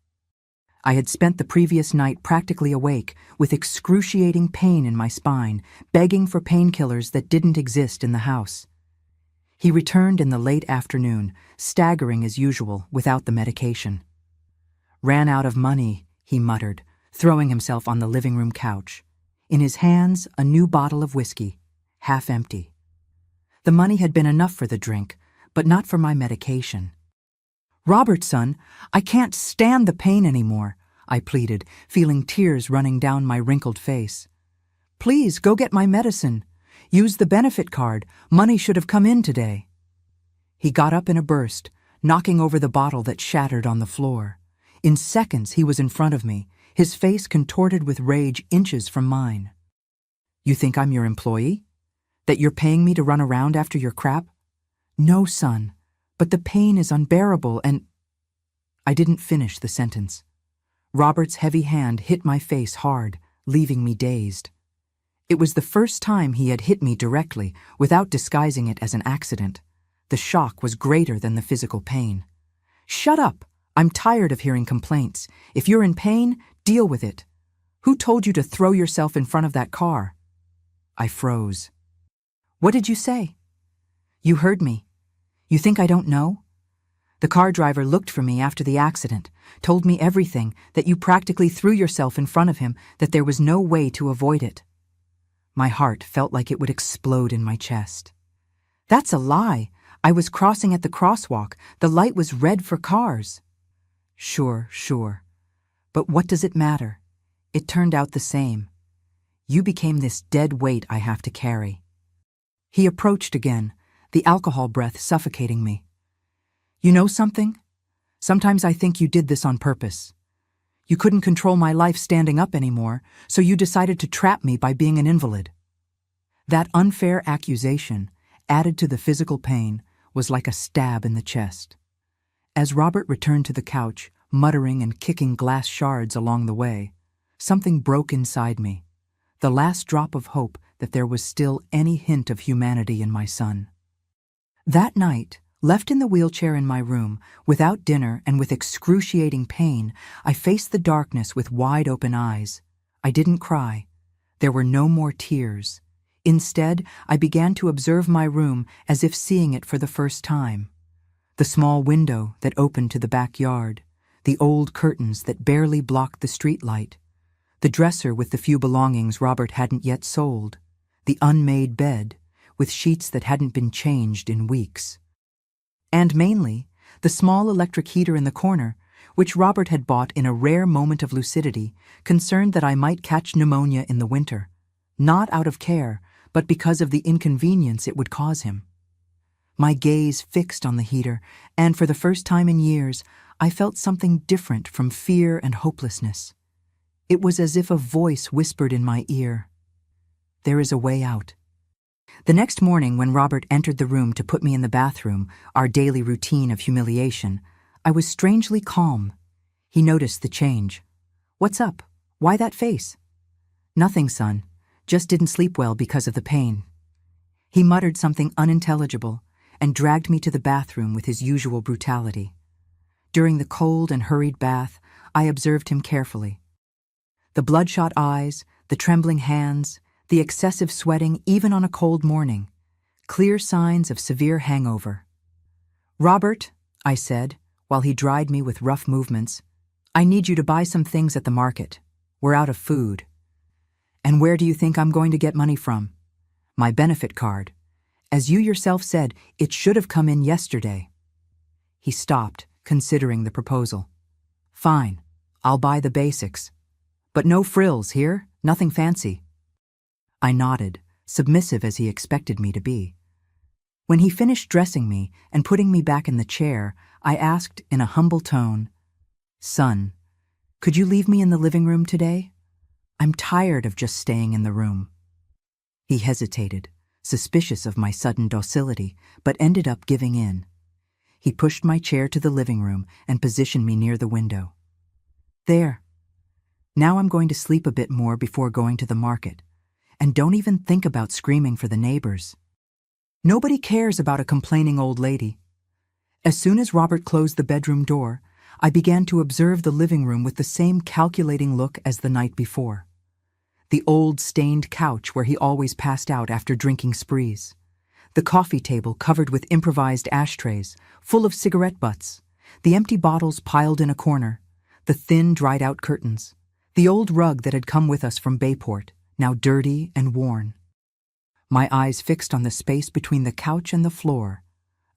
Speaker 1: I had spent the previous night practically awake, with excruciating pain in my spine, begging for painkillers that didn't exist in the house. He returned in the late afternoon, staggering as usual without the medication. "Ran out of money," he muttered, throwing himself on the living room couch. In his hands, a new bottle of whiskey, half empty. The money had been enough for the drink, but not for my medication. "Robert, son, I can't stand the pain anymore," I pleaded, feeling tears running down my wrinkled face. "Please, go get my medicine. Use the benefit card. Money should have come in today." He got up in a burst, knocking over the bottle that shattered on the floor. In seconds, he was in front of me, his face contorted with rage inches from mine. "You think I'm your employee? That you're paying me to run around after your crap?" "No, son, but the pain is unbearable and—" I didn't finish the sentence. Robert's heavy hand hit my face hard, leaving me dazed. It was the first time he had hit me directly, without disguising it as an accident. The shock was greater than the physical pain. "Shut up! I'm tired of hearing complaints. If you're in pain, deal with it. Who told you to throw yourself in front of that car?" I froze. "What did you say?" "You heard me. You think I don't know? The car driver looked for me after the accident, told me everything, that you practically threw yourself in front of him, that there was no way to avoid it." My heart felt like it would explode in my chest. "That's a lie. I was crossing at the crosswalk. The light was red for cars." Sure. But what does it matter? It turned out the same. You became this dead weight I have to carry." He approached again, the alcohol breath suffocating me. "You know something? Sometimes I think you did this on purpose. You couldn't control my life standing up anymore, so you decided to trap me by being an invalid." That unfair accusation, added to the physical pain, was like a stab in the chest. As Robert returned to the couch, muttering and kicking glass shards along the way, something broke inside me, the last drop of hope that there was still any hint of humanity in my son. That night, left in the wheelchair in my room, without dinner and with excruciating pain, I faced the darkness with wide-open eyes. I didn't cry. There were no more tears. Instead, I began to observe my room as if seeing it for the first time. The small window that opened to the backyard, the old curtains that barely blocked the streetlight, the dresser with the few belongings Robert hadn't yet sold, the unmade bed, with sheets that hadn't been changed in weeks. And mainly, the small electric heater in the corner, which Robert had bought in a rare moment of lucidity, concerned that I might catch pneumonia in the winter, not out of care, but because of the inconvenience it would cause him. My gaze fixed on the heater, and for the first time in years, I felt something different from fear and hopelessness. It was as if a voice whispered in my ear, "There is a way out." The next morning, when Robert entered the room to put me in the bathroom, our daily routine of humiliation, I was strangely calm. He noticed the change. "What's up? Why that face?" "Nothing, son. Just didn't sleep well because of the pain." He muttered something unintelligible and dragged me to the bathroom with his usual brutality. During the cold and hurried bath, I observed him carefully. The bloodshot eyes, the trembling hands, the excessive sweating even on a cold morning, clear signs of severe hangover. "Robert," I said, while he dried me with rough movements, "I need you to buy some things at the market. We're out of food." "And where do you think I'm going to get money from?" "My benefit card. As you yourself said, it should have come in yesterday." He stopped, considering the proposal. "Fine, I'll buy the basics. But no frills here, nothing fancy." I nodded, submissive as he expected me to be. When he finished dressing me and putting me back in the chair, I asked in a humble tone, "Son, could you leave me in the living room today? I'm tired of just staying in the room." He hesitated, suspicious of my sudden docility, but ended up giving in. He pushed my chair to the living room and positioned me near the window. "There. Now I'm going to sleep a bit more before going to the market. And don't even think about screaming for the neighbors. Nobody cares about a complaining old lady. As soon as Robert closed the bedroom door, I began to observe the living room with the same calculating look as the night before. The old stained couch where he always passed out after drinking sprees. The coffee table covered with improvised ashtrays, full of cigarette butts. The empty bottles piled in a corner. The thin, dried-out curtains. The old rug that had come with us from Bayport, now dirty and worn. My eyes fixed on the space between the couch and the floor.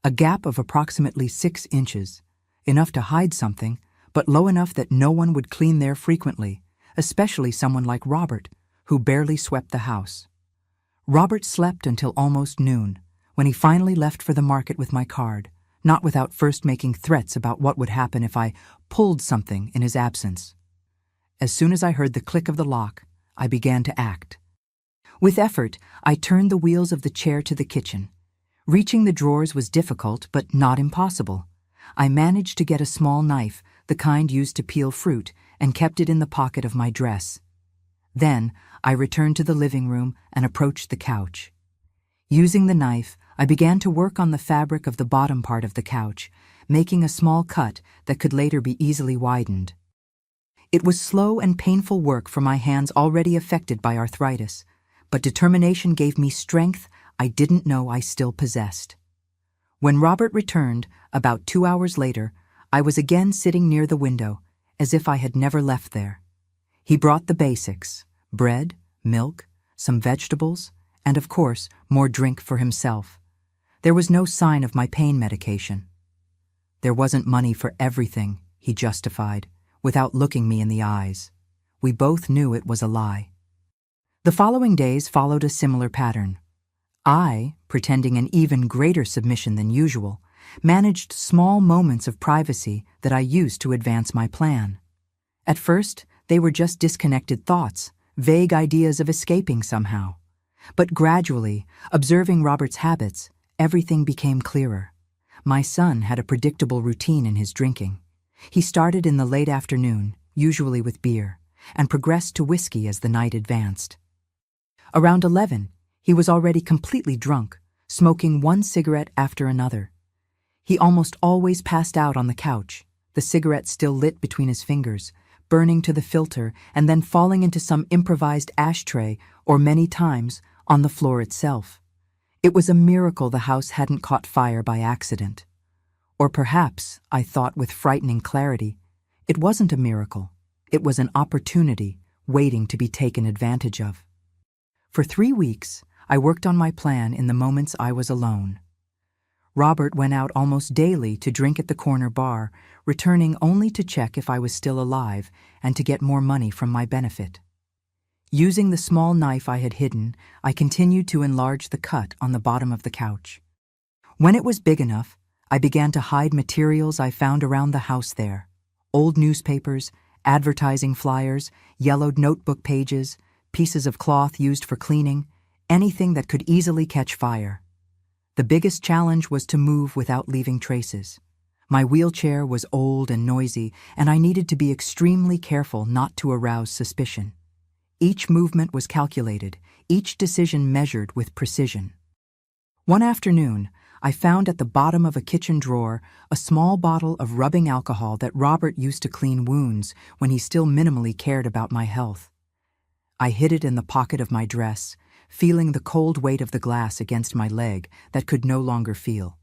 Speaker 1: A gap of approximately 6 inches. Enough to hide something, but low enough that no one would clean there frequently, especially someone like Robert, who barely swept the house. Robert slept until almost noon, when he finally left for the market with my card, not without first making threats about what would happen if I pulled something in his absence. As soon as I heard the click of the lock, I began to act. With effort, I turned the wheels of the chair to the kitchen. Reaching the drawers was difficult, but not impossible. I managed to get a small knife, the kind used to peel fruit, and kept it in the pocket of my dress. Then, I returned to the living room and approached the couch. Using the knife, I began to work on the fabric of the bottom part of the couch, making a small cut that could later be easily widened. It was slow and painful work for my hands already affected by arthritis, but determination gave me strength I didn't know I still possessed. When Robert returned, about 2 hours later, I was again sitting near the window, as if I had never left there. He brought the basics: bread, milk, some vegetables, and of course, more drink for himself. There was no sign of my pain medication. There wasn't money for everything, he justified, without looking me in the eyes. We both knew it was a lie. The following days followed a similar pattern. I, pretending an even greater submission than usual, managed small moments of privacy that I used to advance my plan. At first, they were just disconnected thoughts, vague ideas of escaping somehow. But gradually, observing Robert's habits, everything became clearer. My son had a predictable routine in his drinking. He started in the late afternoon, usually with beer, and progressed to whiskey as the night advanced. Around 11, he was already completely drunk, smoking one cigarette after another. He almost always passed out on the couch, the cigarette still lit between his fingers, burning to the filter and then falling into some improvised ashtray, or many times, on the floor itself. It was a miracle the house hadn't caught fire by accident. Or perhaps, I thought with frightening clarity, it wasn't a miracle. It was an opportunity waiting to be taken advantage of. For 3 weeks, I worked on my plan in the moments I was alone. Robert went out almost daily to drink at the corner bar, returning only to check if I was still alive and to get more money from my benefit. Using the small knife I had hidden, I continued to enlarge the cut on the bottom of the couch. When it was big enough, I began to hide materials I found around the house there: old newspapers, advertising flyers, yellowed notebook pages, pieces of cloth used for cleaning, anything that could easily catch fire. The biggest challenge was to move without leaving traces. My wheelchair was old and noisy, and I needed to be extremely careful not to arouse suspicion. Each movement was calculated, each decision measured with precision. One afternoon, I found at the bottom of a kitchen drawer a small bottle of rubbing alcohol that Robert used to clean wounds when he still minimally cared about my health. I hid it in the pocket of my dress, feeling the cold weight of the glass against my leg that could no longer feel.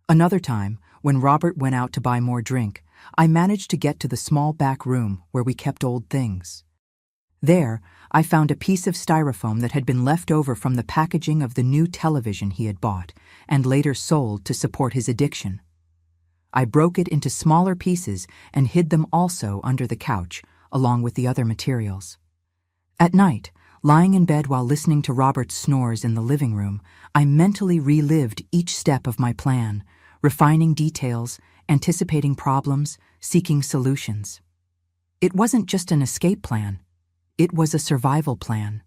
Speaker 1: Another time, when Robert went out to buy more drink, I managed to get to the small back room where we kept old things. There, I found a piece of styrofoam that had been left over from the packaging of the new television he had bought and later sold to support his addiction. I broke it into smaller pieces and hid them also under the couch, along with the other materials. At night, lying in bed while listening to Robert's snores in the living room, I mentally relived each step of my plan, refining details, anticipating problems, seeking solutions. It wasn't just an escape plan. It was a survival plan.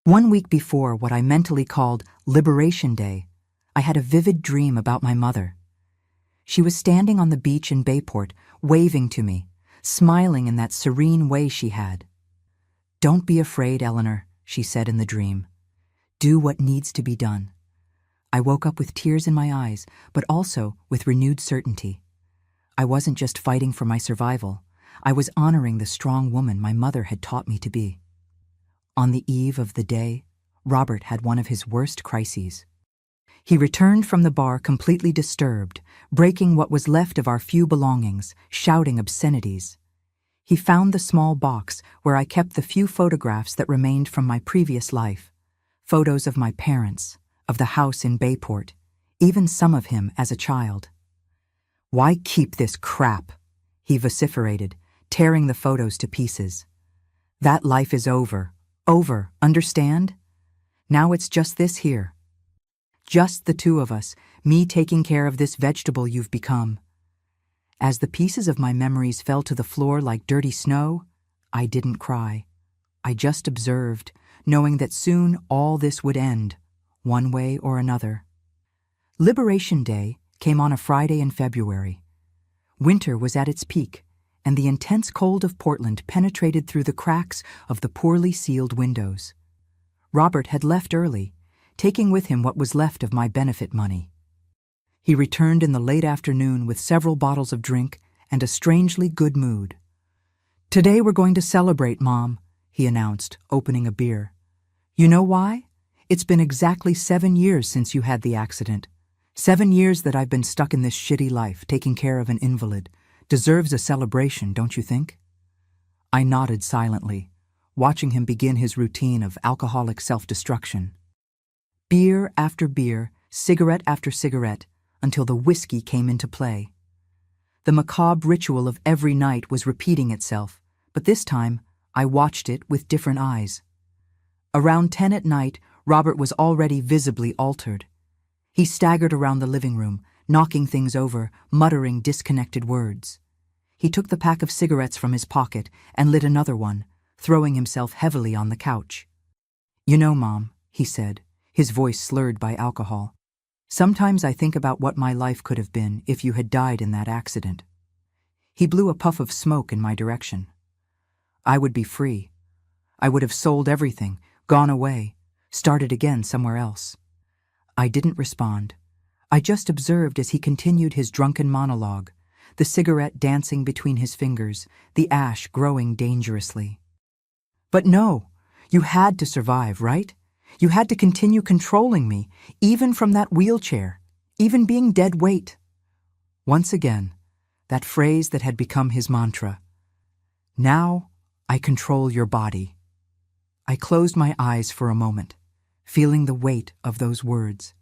Speaker 1: 1 week before what I mentally called Liberation Day, I had a vivid dream about my mother. She was standing on the beach in Bayport, waving to me, smiling in that serene way she had. "Don't be afraid, Eleanor," she said in the dream. "Do what needs to be done." I woke up with tears in my eyes, but also with renewed certainty. I wasn't just fighting for my survival. I was honoring the strong woman my mother had taught me to be. On the eve of the day, Robert had one of his worst crises. He returned from the bar completely disturbed, breaking what was left of our few belongings, shouting obscenities. He found the small box where I kept the few photographs that remained from my previous life. Photos of my parents, of the house in Bayport, even some of him as a child. "Why keep this crap?" he vociferated, tearing the photos to pieces. "That life is over. Over, understand? Now it's just this here. Just the two of us, me taking care of this vegetable you've become." As the pieces of my memories fell to the floor like dirty snow, I didn't cry. I just observed, knowing that soon all this would end, one way or another. Liberation Day came on a Friday in February. Winter was at its peak, and the intense cold of Portland penetrated through the cracks of the poorly sealed windows. Robert had left early, taking with him what was left of my benefit money. He returned in the late afternoon with several bottles of drink and a strangely good mood. "Today we're going to celebrate, Mom," he announced, opening a beer. "You know why? It's been exactly 7 years since you had the accident. 7 years that I've been stuck in this shitty life, taking care of an invalid. Deserves a celebration, don't you think?" I nodded silently, watching him begin his routine of alcoholic self-destruction. Beer after beer, cigarette after cigarette, until the whiskey came into play. The macabre ritual of every night was repeating itself, but this time I watched it with different eyes. Around 10 at night, Robert was already visibly altered. He staggered around the living room, knocking things over, muttering disconnected words. He took the pack of cigarettes from his pocket and lit another one, throwing himself heavily on the couch. "You know, Mom," he said, his voice slurred by alcohol, "sometimes I think about what my life could have been if you had died in that accident." He blew a puff of smoke in my direction. "I would be free. I would have sold everything, gone away, started again somewhere else." I didn't respond. I just observed as he continued his drunken monologue, the cigarette dancing between his fingers, the ash growing dangerously. "But no, you had to survive, right? You had to continue controlling me, even from that wheelchair, even being dead weight." Once again, that phrase that had become his mantra. "Now I control your body." I closed my eyes for a moment, feeling the weight of those words.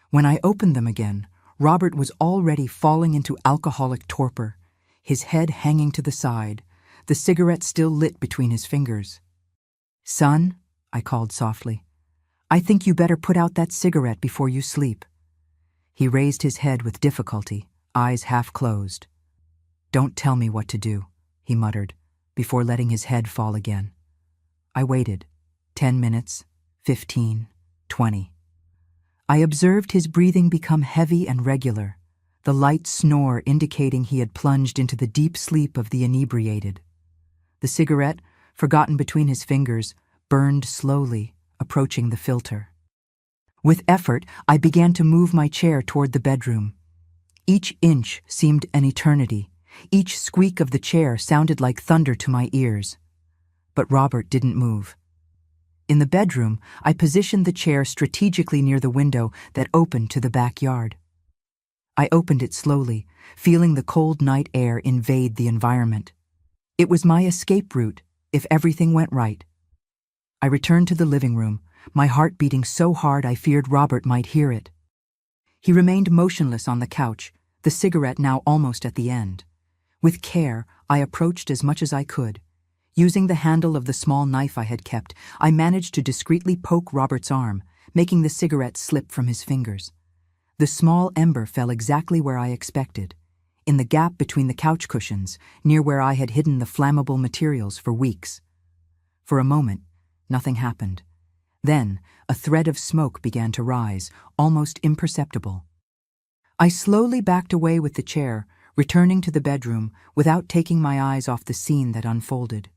Speaker 1: When I opened them again, Robert was already falling into alcoholic torpor, his head hanging to the side, the cigarette still lit between his fingers. "Son," I called softly, "I think you better put out that cigarette before you sleep." He raised his head with difficulty, eyes half closed. "Don't tell me what to do," he muttered, before letting his head fall again. I waited. 10 minutes, 15, 20. I observed his breathing become heavy and regular, the light snore indicating he had plunged into the deep sleep of the inebriated. The cigarette, forgotten between his fingers, burned slowly, approaching the filter. With effort, I began to move my chair toward the bedroom. Each inch seemed an eternity. Each squeak of the chair sounded like thunder to my ears. But Robert didn't move. In the bedroom, I positioned the chair strategically near the window that opened to the backyard. I opened it slowly, feeling the cold night air invade the environment. It was my escape route, if everything went right. I returned to the living room, my heart beating so hard I feared Robert might hear it. He remained motionless on the couch, the cigarette now almost at the end. With care, I approached as much as I could. Using the handle of the small knife I had kept, I managed to discreetly poke Robert's arm, making the cigarette slip from his fingers. The small ember fell exactly where I expected, in the gap between the couch cushions, near where I had hidden the flammable materials for weeks. For a moment, nothing happened. Then, a thread of smoke began to rise, almost imperceptible. I slowly backed away with the chair, returning to the bedroom without taking my eyes off the scene that unfolded.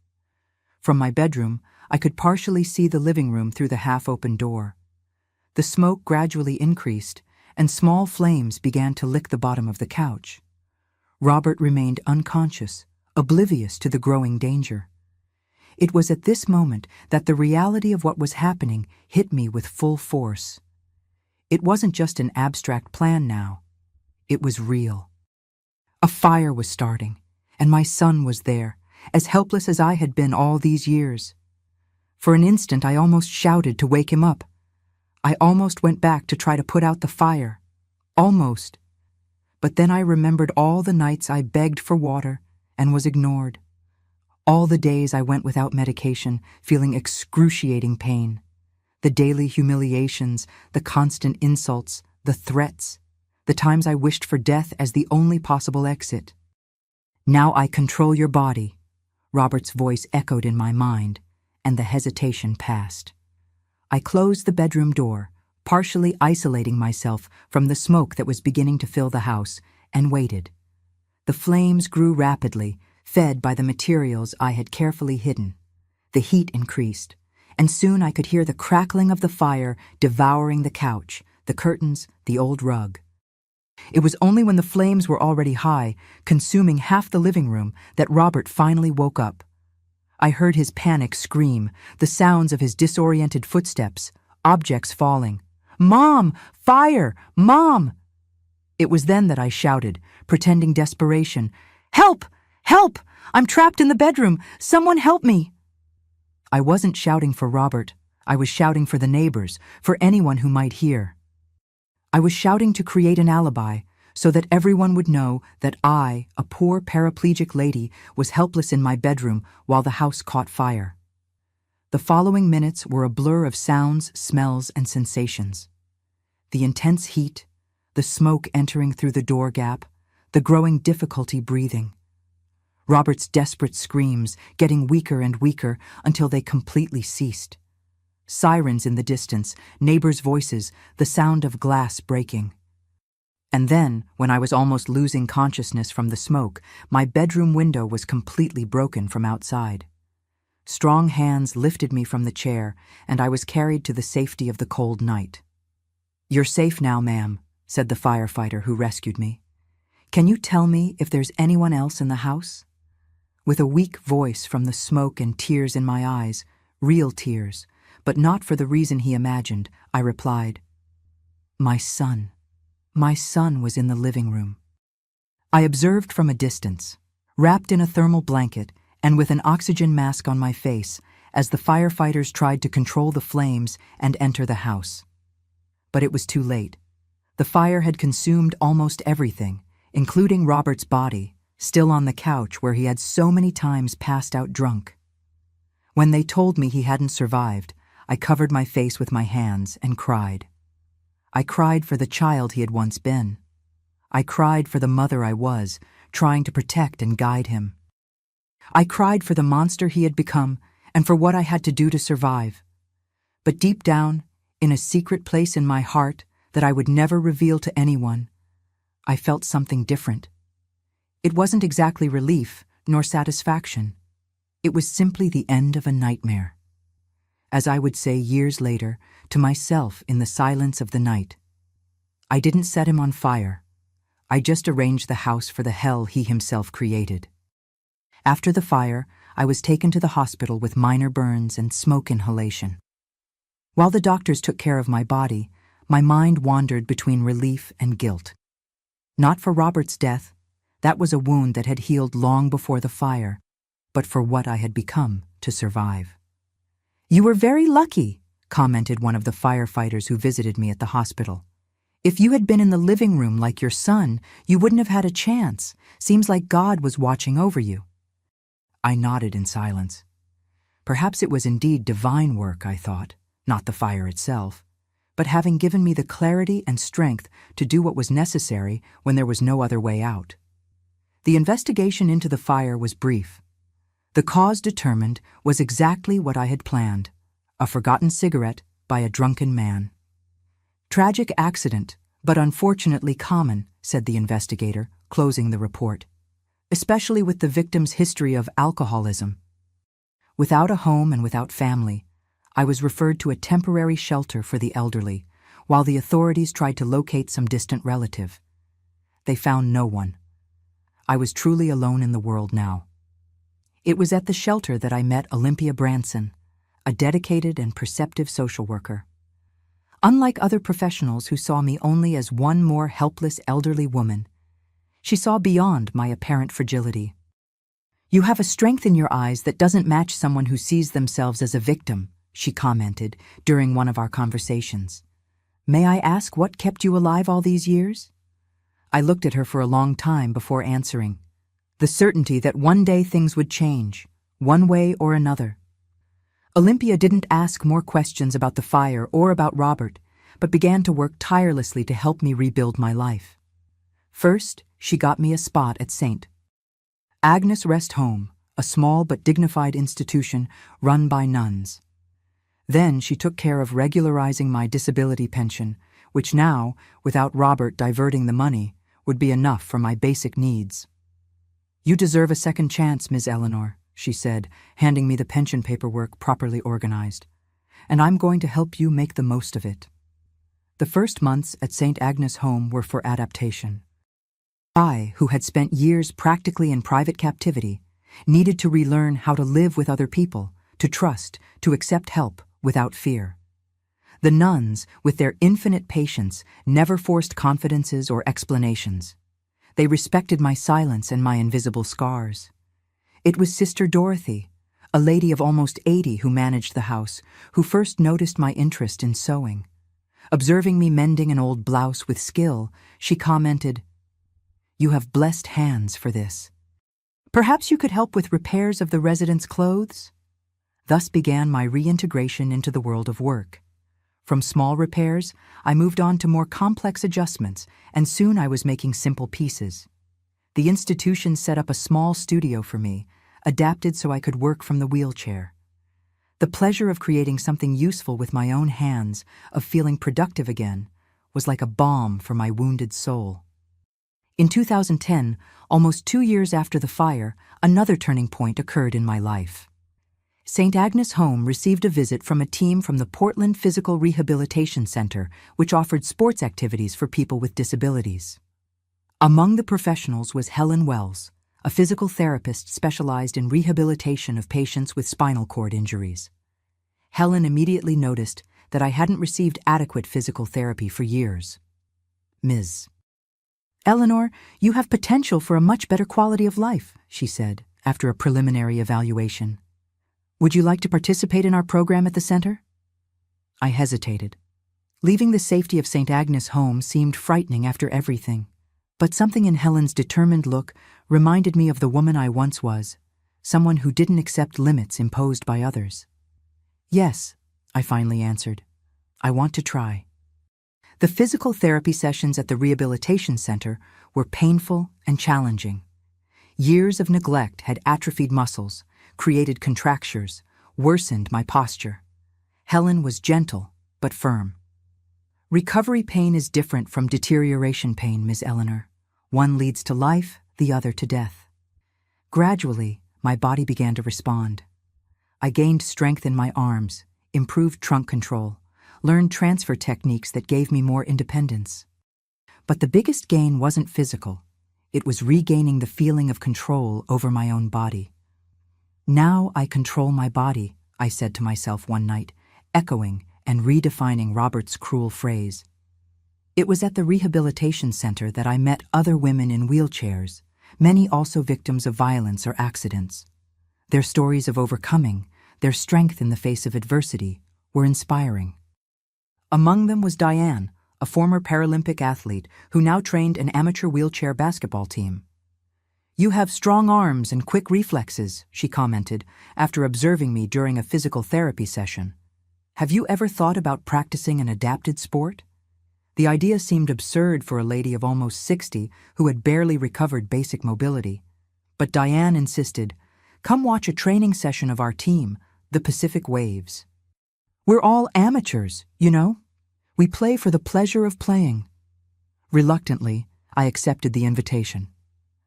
Speaker 1: From my bedroom, I could partially see the living room through the half-open door. The smoke gradually increased, and small flames began to lick the bottom of the couch. Robert remained unconscious, oblivious to the growing danger. It was at this moment that the reality of what was happening hit me with full force. It wasn't just an abstract plan now. It was real. A fire was starting, and my son was there, as helpless as I had been all these years. For an instant, I almost shouted to wake him up. I almost went back to try to put out the fire. Almost. But then I remembered all the nights I begged for water and was ignored. All the days I went without medication, feeling excruciating pain. The daily humiliations, the constant insults, the threats, the times I wished for death as the only possible exit. "Now I control your body," Robert's voice echoed in my mind, and the hesitation passed. I closed the bedroom door, partially isolating myself from the smoke that was beginning to fill the house, and waited. The flames grew rapidly, fed by the materials I had carefully hidden. The heat increased, and soon I could hear the crackling of the fire devouring the couch, the curtains, the old rug. It was only when the flames were already high, consuming half the living room, that Robert finally woke up. I heard his panic scream, the sounds of his disoriented footsteps, objects falling. "Mom! Fire! Mom!" It was then that I shouted, pretending desperation. "Help! Help! I'm trapped in the bedroom! Someone help me!" I wasn't shouting for Robert. I was shouting for the neighbors, for anyone who might hear. I was shouting to create an alibi, so that everyone would know that I, a poor paraplegic lady, was helpless in my bedroom while the house caught fire. The following minutes were a blur of sounds, smells, and sensations. The intense heat, the smoke entering through the door gap, the growing difficulty breathing. Robert's desperate screams, getting weaker and weaker until they completely ceased. Sirens in the distance, neighbors' voices, the sound of glass breaking. And then, when I was almost losing consciousness from the smoke, my bedroom window was completely broken from outside. Strong hands lifted me from the chair, and I was carried to the safety of the cold night. "You're safe now, ma'am," said the firefighter who rescued me. "Can you tell me if there's anyone else in the house?" With a weak voice from the smoke and tears in my eyes, real tears, but not for the reason he imagined, I replied, "My son. My son was in the living room." I observed from a distance, wrapped in a thermal blanket and with an oxygen mask on my face, as the firefighters tried to control the flames and enter the house. But it was too late. The fire had consumed almost everything, including Robert's body, still on the couch where he had so many times passed out drunk. When they told me he hadn't survived, I covered my face with my hands and cried. I cried for the child he had once been. I cried for the mother I was, trying to protect and guide him. I cried for the monster he had become and for what I had to do to survive. But deep down, in a secret place in my heart that I would never reveal to anyone, I felt something different. It wasn't exactly relief nor satisfaction. It was simply the end of a nightmare. As I would say years later to myself in the silence of the night, I didn't set him on fire. I just arranged the house for the hell he himself created. After the fire, I was taken to the hospital with minor burns and smoke inhalation. While the doctors took care of my body, my mind wandered between relief and guilt. Not for Robert's death, that was a wound that had healed long before the fire, but for what I had become to survive. "You were very lucky," commented one of the firefighters who visited me at the hospital. "If you had been in the living room like your son, you wouldn't have had a chance. Seems like God was watching over you." I nodded in silence. Perhaps it was indeed divine work, I thought, not the fire itself, but having given me the clarity and strength to do what was necessary when there was no other way out. The investigation into the fire was brief. The cause determined was exactly what I had planned: a forgotten cigarette by a drunken man. "Tragic accident, but unfortunately common," said the investigator, closing the report, especially with the victim's history of alcoholism. Without a home and without family, I was referred to a temporary shelter for the elderly, while the authorities tried to locate some distant relative. They found no one. I was truly alone in the world now. It was at the shelter that I met Olympia Branson, a dedicated and perceptive social worker. Unlike other professionals who saw me only as one more helpless elderly woman, she saw beyond my apparent fragility. "You have a strength in your eyes that doesn't match someone who sees themselves as a victim," she commented during one of our conversations. "May I ask what kept you alive all these years?" I looked at her for a long time before answering. The certainty that one day things would change, one way or another. Olympia didn't ask more questions about the fire or about Robert, but began to work tirelessly to help me rebuild my life. First, she got me a spot at St. Agnes Rest Home, a small but dignified institution run by nuns. Then she took care of regularizing my disability pension, which now, without Robert diverting the money, would be enough for my basic needs. "You deserve a second chance, Ms. Eleanor," she said, handing me the pension paperwork properly organized. "And I'm going to help you make the most of it." The first months at St. Agnes Home were for adaptation. I, who had spent years practically in private captivity, needed to relearn how to live with other people, to trust, to accept help without fear. The nuns, with their infinite patience, never forced confidences or explanations. They respected my silence and my invisible scars. It was Sister Dorothy, a lady of almost 80 who managed the house, who first noticed my interest in sewing. Observing me mending an old blouse with skill, she commented, "You have blessed hands for this. Perhaps you could help with repairs of the residents' clothes?" Thus began my reintegration into the world of work. From small repairs, I moved on to more complex adjustments, and soon I was making simple pieces. The institution set up a small studio for me, adapted so I could work from the wheelchair. The pleasure of creating something useful with my own hands, of feeling productive again, was like a balm for my wounded soul. In 2010, almost 2 years after the fire, another turning point occurred in my life. St. Agnes Home received a visit from a team from the Portland Physical Rehabilitation Center, which offered sports activities for people with disabilities. Among the professionals was Helen Wells, a physical therapist specialized in rehabilitation of patients with spinal cord injuries. Helen immediately noticed that I hadn't received adequate physical therapy for years. "Ms. Eleanor, you have potential for a much better quality of life," she said, after a preliminary evaluation. "Would you like to participate in our program at the center?" I hesitated. Leaving the safety of St. Agnes Home seemed frightening after everything, but something in Helen's determined look reminded me of the woman I once was, someone who didn't accept limits imposed by others. "Yes," I finally answered. "I want to try." The physical therapy sessions at the rehabilitation center were painful and challenging. Years of neglect had atrophied muscles, created contractures, worsened my posture. Helen was gentle, but firm. "Recovery pain is different from deterioration pain, Ms. Eleanor. One leads to life, the other to death." Gradually, my body began to respond. I gained strength in my arms, improved trunk control, learned transfer techniques that gave me more independence. But the biggest gain wasn't physical. It was regaining the feeling of control over my own body. "Now I control my body," I said to myself one night, echoing and redefining Robert's cruel phrase. It was at the rehabilitation center that I met other women in wheelchairs, many also victims of violence or accidents. Their stories of overcoming, their strength in the face of adversity, were inspiring. Among them was Diane, a former Paralympic athlete who now trained an amateur wheelchair basketball team. "You have strong arms and quick reflexes," she commented after observing me during a physical therapy session. "Have you ever thought about practicing an adapted sport?" The idea seemed absurd for a lady of almost 60 who had barely recovered basic mobility. But Diane insisted, "Come watch a training session of our team, the Pacific Waves. We're all amateurs, you know. We play for the pleasure of playing." Reluctantly, I accepted the invitation.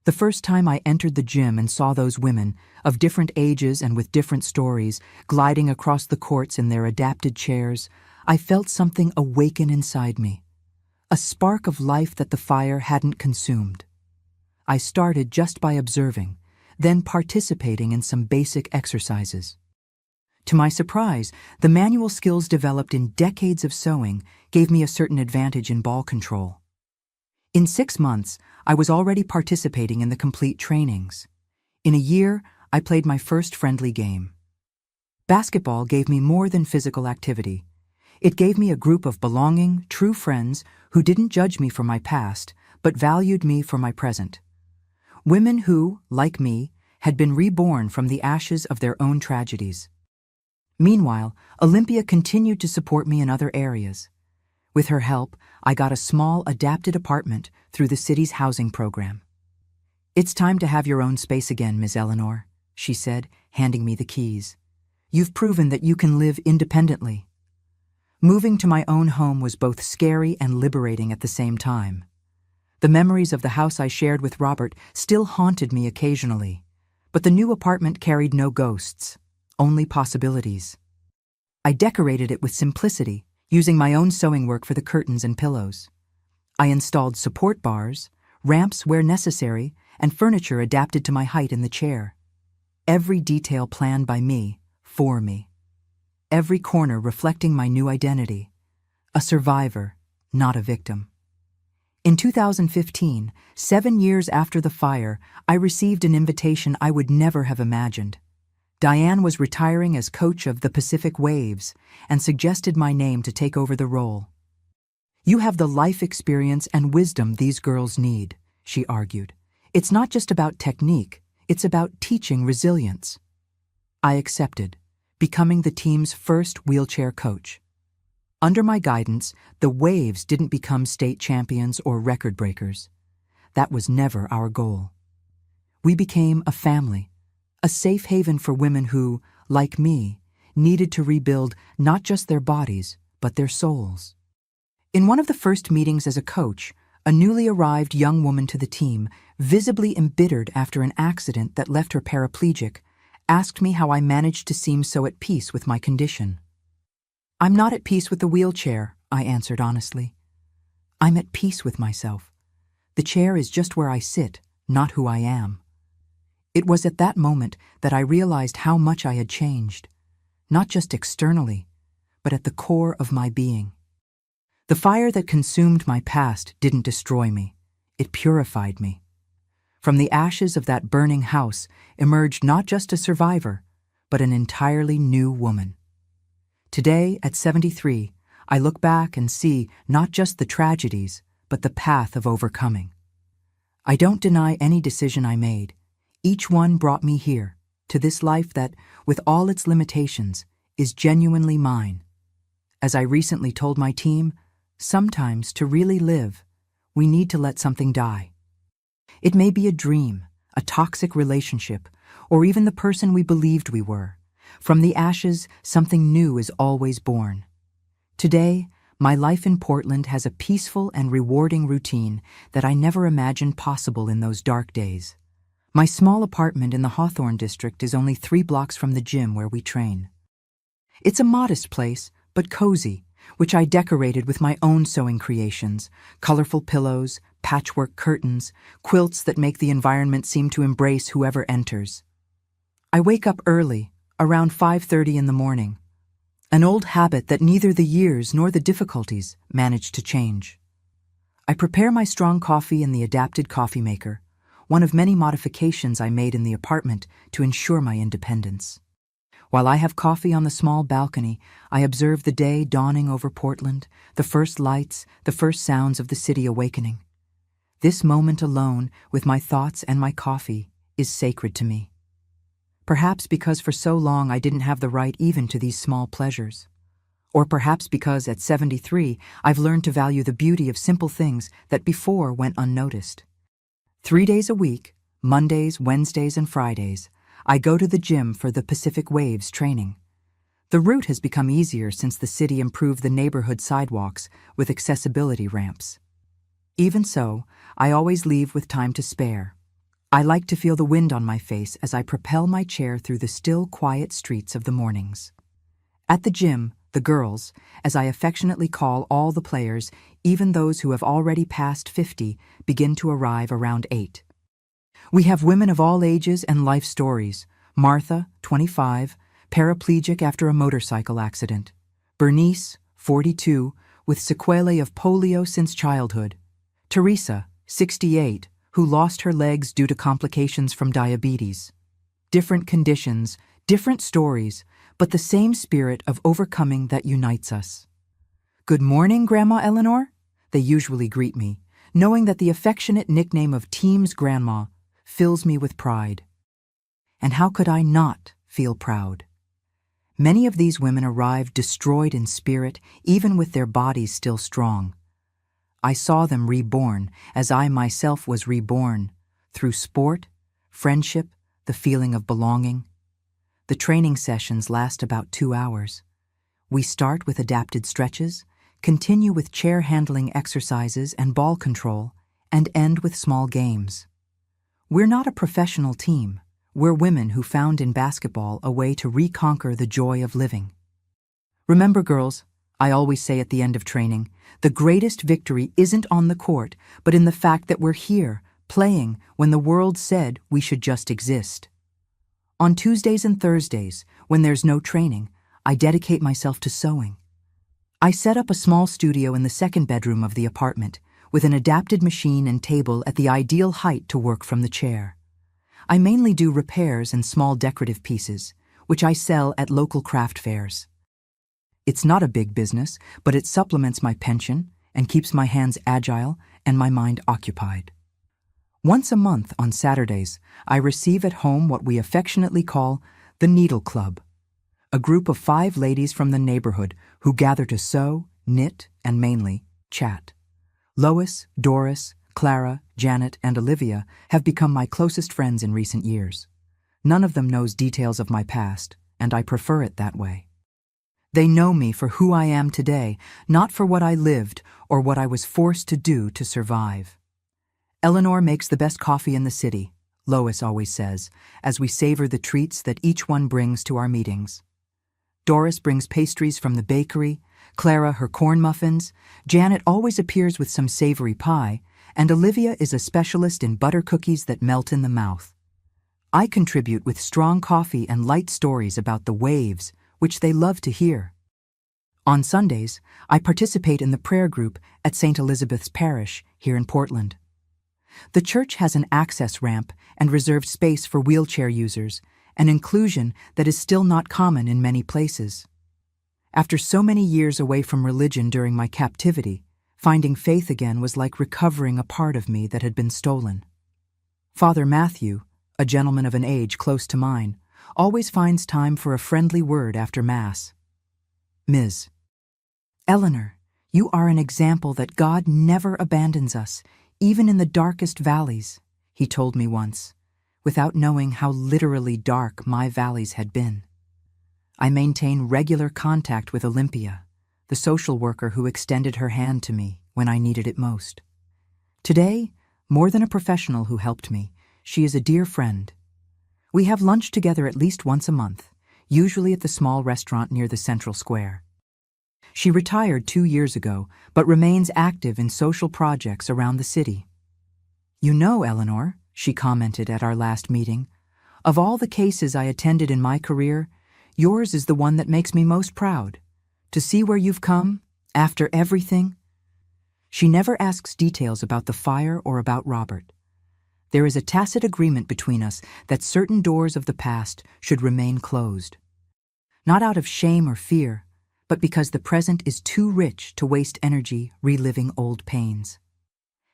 Speaker 1: The first time I entered the gym and saw those women, of different ages and with different stories, gliding across the courts in their adapted chairs, I felt something awaken inside me. A spark of life that the fire hadn't consumed. I started just by observing, then participating in some basic exercises. To my surprise, the manual skills developed in decades of sewing gave me a certain advantage in ball control. In 6 months, I was already participating in the complete trainings. In a year, I played my first friendly game. Basketball gave me more than physical activity. It gave me a group of belonging, true friends who didn't judge me for my past, but valued me for my present. Women who, like me, had been reborn from the ashes of their own tragedies. Meanwhile, Olympia continued to support me in other areas. With her help, I got a small, adapted apartment through the city's housing program. "It's time to have your own space again, Ms. Eleanor," she said, handing me the keys. "You've proven that you can live independently." Moving to my own home was both scary and liberating at the same time. The memories of the house I shared with Robert still haunted me occasionally, but the new apartment carried no ghosts, only possibilities. I decorated it with simplicity, using my own sewing work for the curtains and pillows. I installed support bars, ramps where necessary, and furniture adapted to my height in the chair. Every detail planned by me, for me. Every corner reflecting my new identity. A survivor, not a victim. In 2015, 7 years after the fire, I received an invitation I would never have imagined. Diane was retiring as coach of the Pacific Waves and suggested my name to take over the role. "You have the life experience and wisdom these girls need," she argued. "It's not just about technique, it's about teaching resilience." I accepted, becoming the team's first wheelchair coach. Under my guidance, the Waves didn't become state champions or record breakers. That was never our goal. We became a family, a safe haven for women who, like me, needed to rebuild not just their bodies, but their souls. In one of the first meetings as a coach, a newly arrived young woman to the team, visibly embittered after an accident that left her paraplegic, asked me how I managed to seem so at peace with my condition. "I'm not at peace with the wheelchair," I answered honestly. "I'm at peace with myself. The chair is just where I sit, not who I am." It was at that moment that I realized how much I had changed, not just externally, but at the core of my being. The fire that consumed my past didn't destroy me, it purified me. From the ashes of that burning house emerged not just a survivor, but an entirely new woman. Today, at 73, I look back and see not just the tragedies, but the path of overcoming. I don't deny any decision I made. Each one brought me here, to this life that, with all its limitations, is genuinely mine. As I recently told my team, sometimes to really live, we need to let something die. It may be a dream, a toxic relationship, or even the person we believed we were. From the ashes, something new is always born. Today, my life in Portland has a peaceful and rewarding routine that I never imagined possible in those dark days. My small apartment in the Hawthorne district is only 3 blocks from the gym where we train. It's a modest place, but cozy, which I decorated with my own sewing creations, colorful pillows, patchwork curtains, quilts that make the environment seem to embrace whoever enters. I wake up early, around 5:30 in the morning, an old habit that neither the years nor the difficulties managed to change. I prepare my strong coffee in the adapted coffee maker, one of many modifications I made in the apartment to ensure my independence. While I have coffee on the small balcony, I observe the day dawning over Portland, the first lights, the first sounds of the city awakening. This moment alone, with my thoughts and my coffee, is sacred to me. Perhaps because for so long I didn't have the right even to these small pleasures. Or perhaps because at 73 I've learned to value the beauty of simple things that before went unnoticed. 3 days a week, Mondays, Wednesdays, and Fridays, I go to the gym for the Pacific Waves training. The route has become easier since the city improved the neighborhood sidewalks with accessibility ramps. Even so, I always leave with time to spare. I like to feel the wind on my face as I propel my chair through the still, quiet streets of the mornings. At the gym, the girls, as I affectionately call all the players, even those who have already passed 50, begin to arrive around 8. We have women of all ages and life stories. Martha, 25, paraplegic after a motorcycle accident. Bernice, 42, with sequelae of polio since childhood. Teresa, 68, who lost her legs due to complications from diabetes. Different conditions, different stories, but the same spirit of overcoming that unites us. "Good morning, Grandma Eleanor," they usually greet me, knowing that the affectionate nickname of Team's Grandma fills me with pride. And how could I not feel proud? Many of these women arrived destroyed in spirit, even with their bodies still strong. I saw them reborn, as I myself was reborn, through sport, friendship, the feeling of belonging. The training sessions last about 2 hours. We start with adapted stretches, continue with chair handling exercises and ball control, and end with small games. We're not a professional team. We're women who found in basketball a way to reconquer the joy of living. Remember, girls, I always say at the end of training, the greatest victory isn't on the court, but in the fact that we're here, playing, when the world said we should just exist. On Tuesdays and Thursdays, when there's no training, I dedicate myself to sewing. I set up a small studio in the second bedroom of the apartment, with an adapted machine and table at the ideal height to work from the chair. I mainly do repairs and small decorative pieces, which I sell at local craft fairs. It's not a big business, but it supplements my pension and keeps my hands agile and my mind occupied. Once a month on Saturdays, I receive at home what we affectionately call the Needle Club, a group of 5 ladies from the neighborhood who gather to sew, knit, and mainly chat. Lois, Doris, Clara, Janet, and Olivia have become my closest friends in recent years. None of them knows details of my past, and I prefer it that way. They know me for who I am today, not for what I lived or what I was forced to do to survive. Eleanor makes the best coffee in the city, Lois always says, as we savor the treats that each one brings to our meetings. Doris brings pastries from the bakery, Clara her corn muffins, Janet always appears with some savory pie, and Olivia is a specialist in butter cookies that melt in the mouth. I contribute with strong coffee and light stories about the waves, which they love to hear. On Sundays, I participate in the prayer group at St. Elizabeth's Parish here in Portland. The church has an access ramp and reserved space for wheelchair users, an inclusion that is still not common in many places. After so many years away from religion during my captivity, finding faith again was like recovering a part of me that had been stolen. Father Matthew, a gentleman of an age close to mine, always finds time for a friendly word after Mass. "Ms. Eleanor, you are an example that God never abandons us, even in the darkest valleys," he told me once, without knowing how literally dark my valleys had been. I maintain regular contact with Olympia, the social worker who extended her hand to me when I needed it most. Today, more than a professional who helped me, she is a dear friend. We have lunch together at least once a month, usually at the small restaurant near the Central Square. She retired 2 years ago, but remains active in social projects around the city. "You know, Eleanor," she commented at our last meeting, "of all the cases I attended in my career, yours is the one that makes me most proud. To see where you've come, after everything." She never asks details about the fire or about Robert. There is a tacit agreement between us that certain doors of the past should remain closed. Not out of shame or fear, but because the present is too rich to waste energy reliving old pains.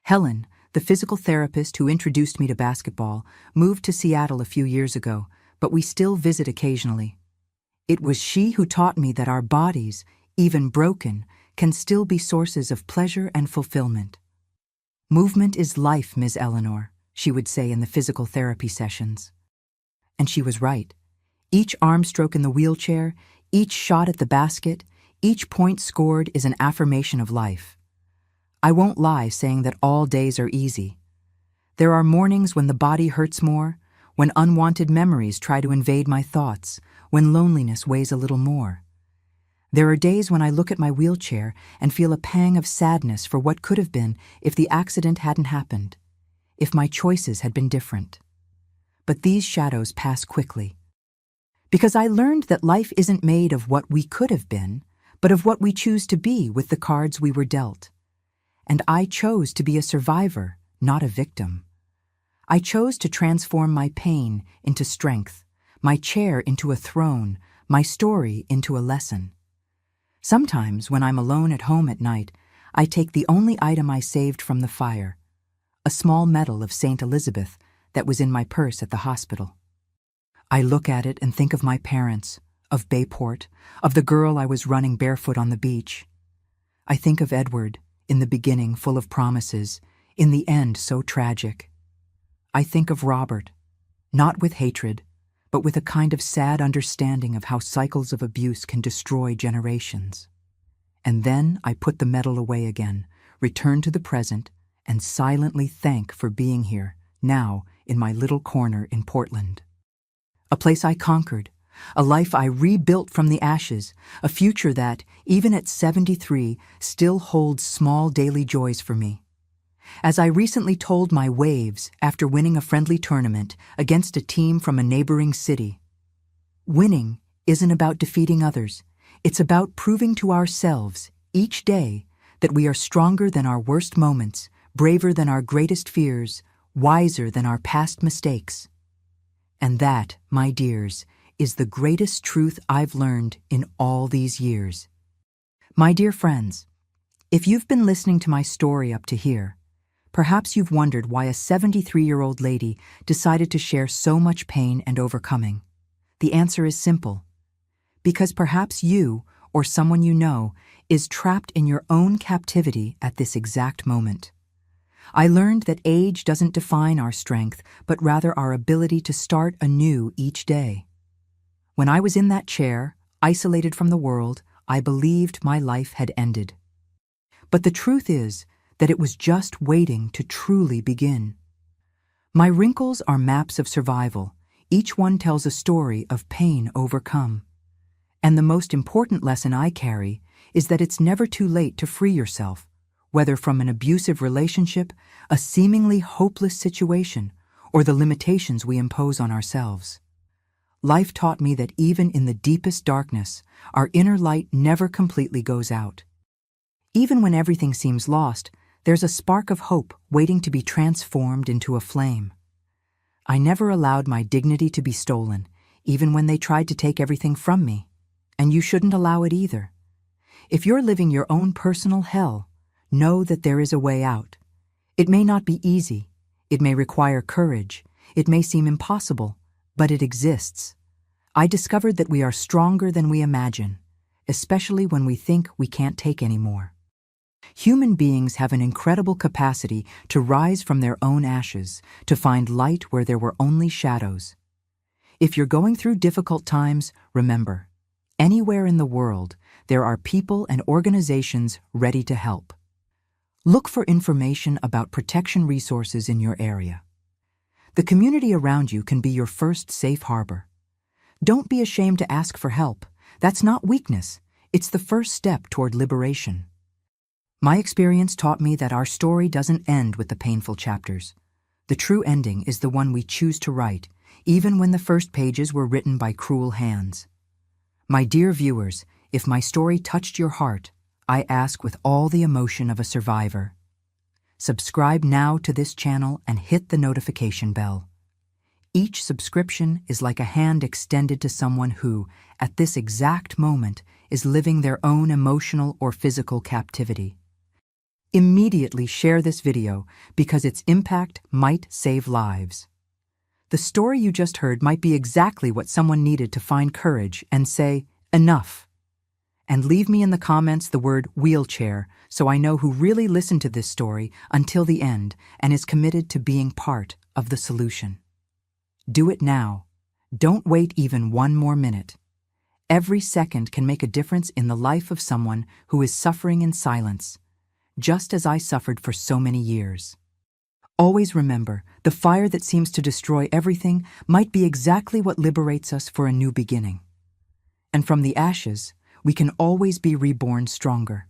Speaker 1: Helen, the physical therapist who introduced me to basketball, moved to Seattle a few years ago, but we still visit occasionally. It was she who taught me that our bodies, even broken, can still be sources of pleasure and fulfillment. "Movement is life, Ms. Eleanor," she would say in the physical therapy sessions. And she was right. Each arm stroke in the wheelchair, each shot at the basket, each point scored is an affirmation of life. I won't lie saying that all days are easy. There are mornings when the body hurts more, when unwanted memories try to invade my thoughts, when loneliness weighs a little more. There are days when I look at my wheelchair and feel a pang of sadness for what could have been if the accident hadn't happened, if my choices had been different. But these shadows pass quickly. Because I learned that life isn't made of what we could have been, but of what we choose to be with the cards we were dealt. And I chose to be a survivor, not a victim. I chose to transform my pain into strength, my chair into a throne, my story into a lesson. Sometimes, when I'm alone at home at night, I take the only item I saved from the fire, a small medal of St. Elizabeth that was in my purse at the hospital. I look at it and think of my parents, of Bayport, of the girl I was running barefoot on the beach. I think of Edward, in the beginning full of promises, in the end so tragic. I think of Robert, not with hatred, but with a kind of sad understanding of how cycles of abuse can destroy generations. And then I put the medal away again, return to the present, and silently thank for being here, now in my little corner in Portland. A place I conquered, a life I rebuilt from the ashes, a future that, even at 73, still holds small daily joys for me. As I recently told my waves after winning a friendly tournament against a team from a neighboring city, winning isn't about defeating others. It's about proving to ourselves each day that we are stronger than our worst moments, braver than our greatest fears, wiser than our past mistakes. And that, my dears, is the greatest truth I've learned in all these years. My dear friends, if you've been listening to my story up to here, perhaps you've wondered why a 73-year-old lady decided to share so much pain and overcoming. The answer is simple. Because perhaps you, or someone you know, is trapped in your own captivity at this exact moment. I learned that age doesn't define our strength, but rather our ability to start anew each day. When I was in that chair, isolated from the world, I believed my life had ended. But the truth is that it was just waiting to truly begin. My wrinkles are maps of survival. Each one tells a story of pain overcome. And the most important lesson I carry is that it's never too late to free yourself, whether from an abusive relationship, a seemingly hopeless situation, or the limitations we impose on ourselves. Life taught me that even in the deepest darkness, our inner light never completely goes out. Even when everything seems lost, there's a spark of hope waiting to be transformed into a flame. I never allowed my dignity to be stolen, even when they tried to take everything from me. And you shouldn't allow it either. If you're living your own personal hell, know that there is a way out. It may not be easy. It may require courage. It may seem impossible, but it exists. I discovered that we are stronger than we imagine, especially when we think we can't take any more. Human beings have an incredible capacity to rise from their own ashes, to find light where there were only shadows. If you're going through difficult times, remember, anywhere in the world, there are people and organizations ready to help. Look for information about protection resources in your area. The community around you can be your first safe harbor. Don't be ashamed to ask for help. That's not weakness. It's the first step toward liberation. My experience taught me that our story doesn't end with the painful chapters. The true ending is the one we choose to write, even when the first pages were written by cruel hands. My dear viewers, if my story touched your heart, I ask with all the emotion of a survivor. Subscribe now to this channel and hit the notification bell. Each subscription is like a hand extended to someone who, at this exact moment, is living their own emotional or physical captivity. Immediately share this video because its impact might save lives. The story you just heard might be exactly what someone needed to find courage and say, enough. And leave me in the comments the word wheelchair so I know who really listened to this story until the end and is committed to being part of the solution. Do it now. Don't wait even one more minute. Every second can make a difference in the life of someone who is suffering in silence, just as I suffered for so many years. Always remember, the fire that seems to destroy everything might be exactly what liberates us for a new beginning. And from the ashes, we can always be reborn stronger.